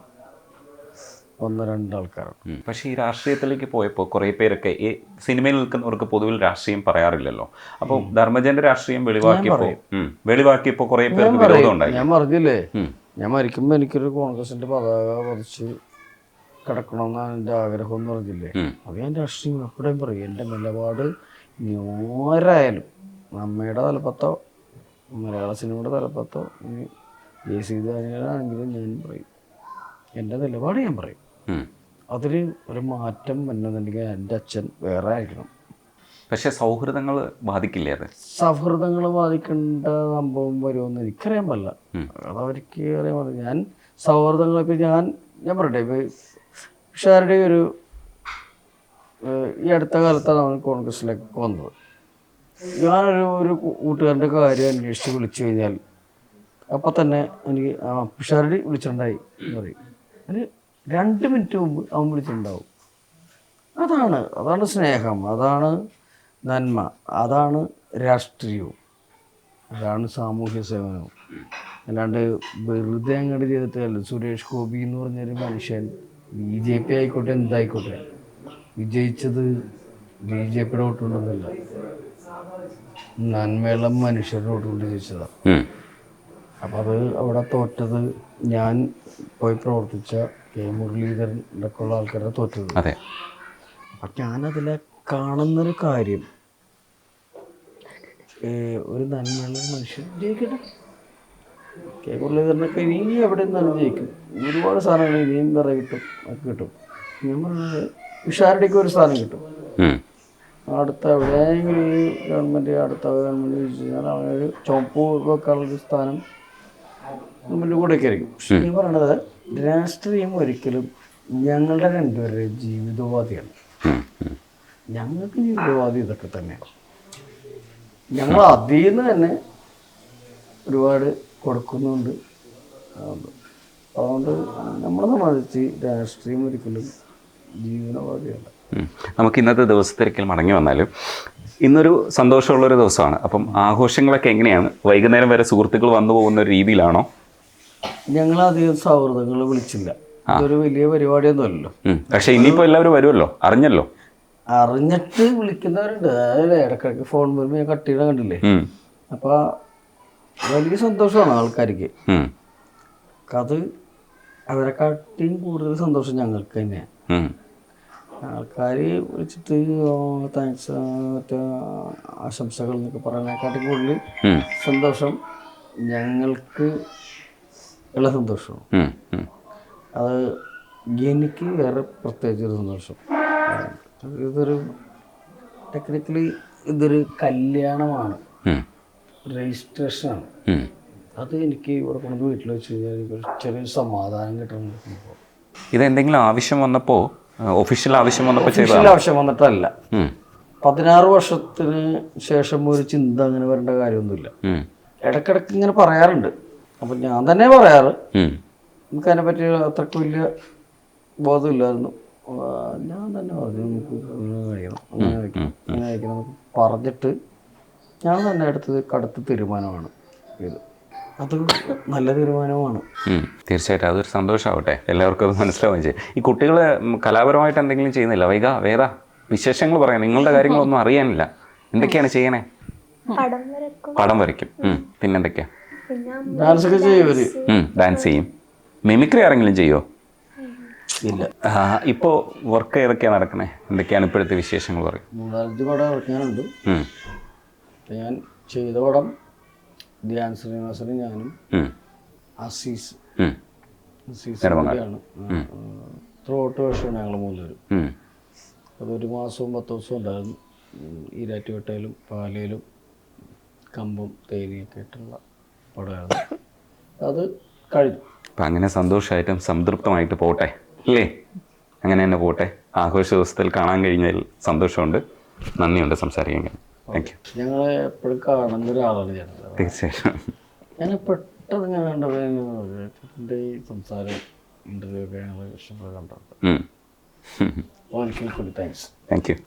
വന്ന 2 ആൾക്കാരാണ്. പക്ഷേ ഈ രാഷ്ട്രീയത്തിലേക്ക് പോയപ്പോൾ കുറേ പേരൊക്കെ ഈ സിനിമയിൽ നിൽക്കുന്നവർക്ക് പൊതുവിൽ രാഷ്ട്രീയം പറയാറില്ലല്ലോ. അപ്പോൾ ധർമ്മജന്റെ രാഷ്ട്രീയം വെളിവാക്കിയപ്പോൾ കുറേ പേർക്ക് വിരോധം ഉണ്ടായി. ഞാൻ പറഞ്ഞില്ലേ, ഞാൻ മരിക്കുമ്പോൾ എനിക്കൊരു കോൺഗ്രസിന്റെ പതാക പതിച്ച് കിടക്കണമെന്നാണ് എൻ്റെ ആഗ്രഹം എന്ന് പറഞ്ഞില്ലേ. അത് ഞാൻ രാഷ്ട്രീയം എപ്പോഴും പറയും. എൻ്റെ നിലപാട് ആരായാലും അമ്മയുടെ തലപ്പത്തോ മലയാള സിനിമയുടെ തലപ്പത്തോ ഇനി ജയസീതാനാണെങ്കിലും ഞാൻ പറയും, എൻ്റെ നിലപാട് ഞാൻ പറയും. അതിൽ ഒരു മാറ്റം വന്നെന്നുണ്ടെങ്കിൽ എൻ്റെ അച്ഛൻ വേറെ ആയിരിക്കണം. പക്ഷേ സൗഹൃദങ്ങൾ ബാധിക്കില്ലേ? അത് സൗഹൃദങ്ങൾ ബാധിക്കേണ്ട സംഭവം വരുമെന്ന് എനിക്കറിയാൻ പാടില്ല, അതവർക്ക് അറിയാൻ പാടില്ല. ഞാൻ സൗഹൃദങ്ങളിപ്പോൾ ഞാൻ പറയട്ടെ, ഇപ്പോൾ ഷാരുടെ ഒരു ഈ അടുത്ത കാലത്താണ് അവൻ കോൺഗ്രസിലേക്ക് വന്നത്. ഞാനൊരു കൂട്ടുകാരൻ്റെ കാര്യം അന്വേഷിച്ച് വിളിച്ചു കഴിഞ്ഞാൽ അപ്പം തന്നെ എനിക്ക് പിഷാരടി വിളിച്ചിട്ടുണ്ടായി എന്ന് പറയും. ഒരു 2 മിനിറ്റ് മുമ്പ് അവൻ വിളിച്ചിട്ടുണ്ടാവും. അതാണ് സ്നേഹം, അതാണ് നന്മ, അതാണ് രാഷ്ട്രീയവും, അതാണ് സാമൂഹ്യ സേവനവും. അല്ലാണ്ട് വെറുതെ അങ്ങോട്ട് ചെയ്തിട്ടല്ല. സുരേഷ് ഗോപി എന്ന് പറഞ്ഞൊരു മനുഷ്യൻ BJP ആയിക്കോട്ടെ എന്തായിക്കോട്ടെ വിജയിച്ചത് BJPയുടെ വോട്ടുകൊണ്ടൊന്നുമില്ല, നന്മയുള്ള മനുഷ്യരുടെ വോട്ടുകൊണ്ട് ജയിച്ചതാണ്. അപ്പം അത് അവിടെ തോറ്റത് ഞാൻ പോയി പ്രവർത്തിച്ച കെ മുരളീധരൻ്റെ ഒക്കെ ഉള്ള ആൾക്കാരെ തോറ്റത്. അപ്പം ഞാനതിലെ കാണുന്നൊരു കാര്യം, ഒരു നന്മയുള്ള മനുഷ്യൻ ജയിക്കട്ടെ. കെ മുരളീധരനൊക്കെ ഇനി എവിടെ നിന്നാലും ജയിക്കും. ഒരുപാട് സാധനങ്ങൾ ഇനിയും വേറെ കിട്ടും, ഒക്കെ കിട്ടും. ഞാൻ പറഞ്ഞത് ഉഷാരുടെയൊക്കെ ഒരു സാധനം കിട്ടും. അടുത്ത എവിടെയെങ്കിലും ഈ അടുത്ത ഗവൺമെൻറ് ചോദിച്ചു കഴിഞ്ഞാൽ അവനൊരു ചുവപ്പ് വെക്കാനുള്ളൊരു സ്ഥാനം ഗവൺമെൻറ് കൂടെയൊക്കെ ആയിരിക്കും. പക്ഷെ ഈ പറയണത് രാഷ്ട്രീയം ഒരിക്കലും ഞങ്ങളുടെ 2 പേരുടെയും ജീവിതോപാധിയാണ്. ഞങ്ങൾക്ക് ജീവിതോപാധി ഇതൊക്കെ തന്നെയാണ്. ഞങ്ങൾ അതിൽ നിന്ന് തന്നെ ഒരുപാട് കൊടുക്കുന്നുണ്ട്. അതുകൊണ്ട് നമ്മളെ സംബന്ധിച്ച് രാഷ്ട്രീയം ഒരിക്കലും ജീവനോപാധിയല്ല. നമുക്ക് ഇന്നത്തെ ദിവസത്തിരക്കിൽ മടങ്ങി വന്നാലും ഇന്നൊരു സന്തോഷമുള്ളൊരു ദിവസമാണ്. അപ്പം ആഘോഷങ്ങളൊക്കെ എങ്ങനെയാണ്? വൈകുന്നേരം വരെ സുഹൃത്തുക്കൾ വന്നു പോകുന്ന ഒരു രീതിയിലാണോ? ഞങ്ങളധികം സൗഹൃദങ്ങൾ വിളിച്ചില്ല. ഇതൊരു വലിയ പരിപാടിയൊന്നുമല്ലല്ലോ. പക്ഷെ ഇനിയിപ്പോൾ എല്ലാവരും വരുമല്ലോ, അറിഞ്ഞല്ലോ. അറിഞ്ഞിട്ട് വിളിക്കുന്നവരുണ്ട്. അതായത് ഇടയ്ക്കിടയ്ക്ക് ഫോൺ വരുമ്പോൾ ഞാൻ കട്ട് ചെയ്യണ കണ്ടില്ലേ. അപ്പോൾ വലിയ സന്തോഷമാണ് ആൾക്കാർക്ക്. അത് അവരെക്കാട്ടിയും കൂടുതൽ സന്തോഷം ഞങ്ങൾക്ക് തന്നെയാണ്. ആൾക്കാർ വിളിച്ചിട്ട് താങ്ക്സ് മറ്റേ ആശംസകൾ എന്നൊക്കെ പറയുന്നതിനെക്കാട്ടി കൂടുതൽ സന്തോഷം ഞങ്ങൾക്ക് ഉള്ള സന്തോഷമാണ്. അത് എനിക്ക് വേറെ പ്രത്യേകിച്ചൊരു സന്തോഷം. ഇതൊരു ടെക്നിക്കലി ഇതൊരു കല്യാണമാണ്, രജിസ്ട്രേഷനാണ്. അത് എനിക്ക് ഇവിടെ കൊണ്ട് വീട്ടിൽ വെച്ച് കഴിഞ്ഞാൽ എനിക്കൊരു ചെറിയൊരു സമാധാനം കിട്ടുന്നുണ്ട്. ഇതെന്തെങ്കിലും ആവശ്യം വന്നപ്പോൾ, ഒഫീഷ്യൽ ആവശ്യം വന്നപ്പോൾ ഒഫീഷ്യൽ ആവശ്യം വന്നിട്ടല്ല. 16 വർഷത്തിന് ശേഷം ഒരു ചിന്ത അങ്ങനെ വരേണ്ട കാര്യമൊന്നുമില്ല. ഇടയ്ക്കിടയ്ക്ക് ഇങ്ങനെ പറയാറുണ്ട്. അപ്പം ഞാൻ തന്നെ പറയാറ്, നമുക്കതിനെ പറ്റി അത്രയ്ക്ക് വലിയ ബോധമില്ലായിരുന്നു. ഞാൻ തന്നെ പറഞ്ഞു നമുക്ക് കഴിയണം, അങ്ങനെ കഴിക്കണം, അങ്ങനെ കഴിക്കണം എന്നൊക്കെ പറഞ്ഞിട്ട് ഞാൻ തന്നെ എടുത്തത് കടുത്ത തീരുമാനമാണ് ഇത്. അത് നല്ല തീരുമാനമാണ്. തീർച്ചയായിട്ടും അതൊരു സന്തോഷമാവട്ടെ, എല്ലാവർക്കും അത് മനസ്സിലാവുകയും ചെയ്യും. ഈ കുട്ടികൾ കലാപരമായിട്ട് എന്തെങ്കിലും ചെയ്യുന്നില്ല? വൈഗ, വേദ, വിശേഷങ്ങൾ പറയാം. നിങ്ങളുടെ കാര്യങ്ങളൊന്നും അറിയാനില്ല. എന്തൊക്കെയാണ് ചെയ്യണേ? പടം വരയ്ക്കും. പിന്നെന്തൊക്കെയാ? ഡാൻസ് ഒക്കെ ചെയ്യും. ഡാൻസ് ചെയ്യും. മിമിക്രി ആരെങ്കിലും ചെയ്യോ? ഇല്ല. ഇപ്പോൾ വർക്ക് ഏതൊക്കെയാണ് നടക്കണേ? എന്തൊക്കെയാണ് ഇപ്പോഴത്തെ വിശേഷങ്ങൾ പറയും? 3-5 പടം ഇറക്കാനുണ്ട്. ഞാൻ ചെയ്ത പടം ധ്യാൻ ശ്രീനിവാസനും ഞാനും അസീസ് കൂടിയാണ്. ത്രോട്ട് വേഷമാണ് ഞങ്ങൾ 3 പേരും. അതൊരു മാസവും 10 ദിവസവും ഉണ്ടായിരുന്നു. ഈരാറ്റുപേട്ടയിലും പാലയിലും കമ്പം തേനിയൊക്കെ ആയിട്ടുള്ള പടമായിരുന്നു. അത് കഴിഞ്ഞു. അപ്പം അങ്ങനെ സന്തോഷമായിട്ടും സംതൃപ്തമായിട്ട് പോട്ടെ അല്ലേ? അങ്ങനെ തന്നെ പോട്ടെ. ആഘോഷ ദിവസത്തിൽ കാണാൻ കഴിഞ്ഞതിൽ സന്തോഷമുണ്ട്. നന്ദിയുണ്ട് സംസാരിക്കാൻ. Thank you. ഞങ്ങളെ എപ്പോഴും കാണുന്ന ഒരാളാണ് ഞാൻ. തീർച്ചയായിട്ടും. ഞാൻ പെട്ടെന്ന് ഇങ്ങനെ കണ്ടപ്പോൾ എൻ്റെ ഈ സംസാരം ഇൻ്റർവ്യൂ ഒക്കെ ഞങ്ങൾ ഇഷ്ടപ്പെട്ട് കണ്ടത്. ഒരിക്കൽ കൂടി താങ്ക്സ്. Thank you.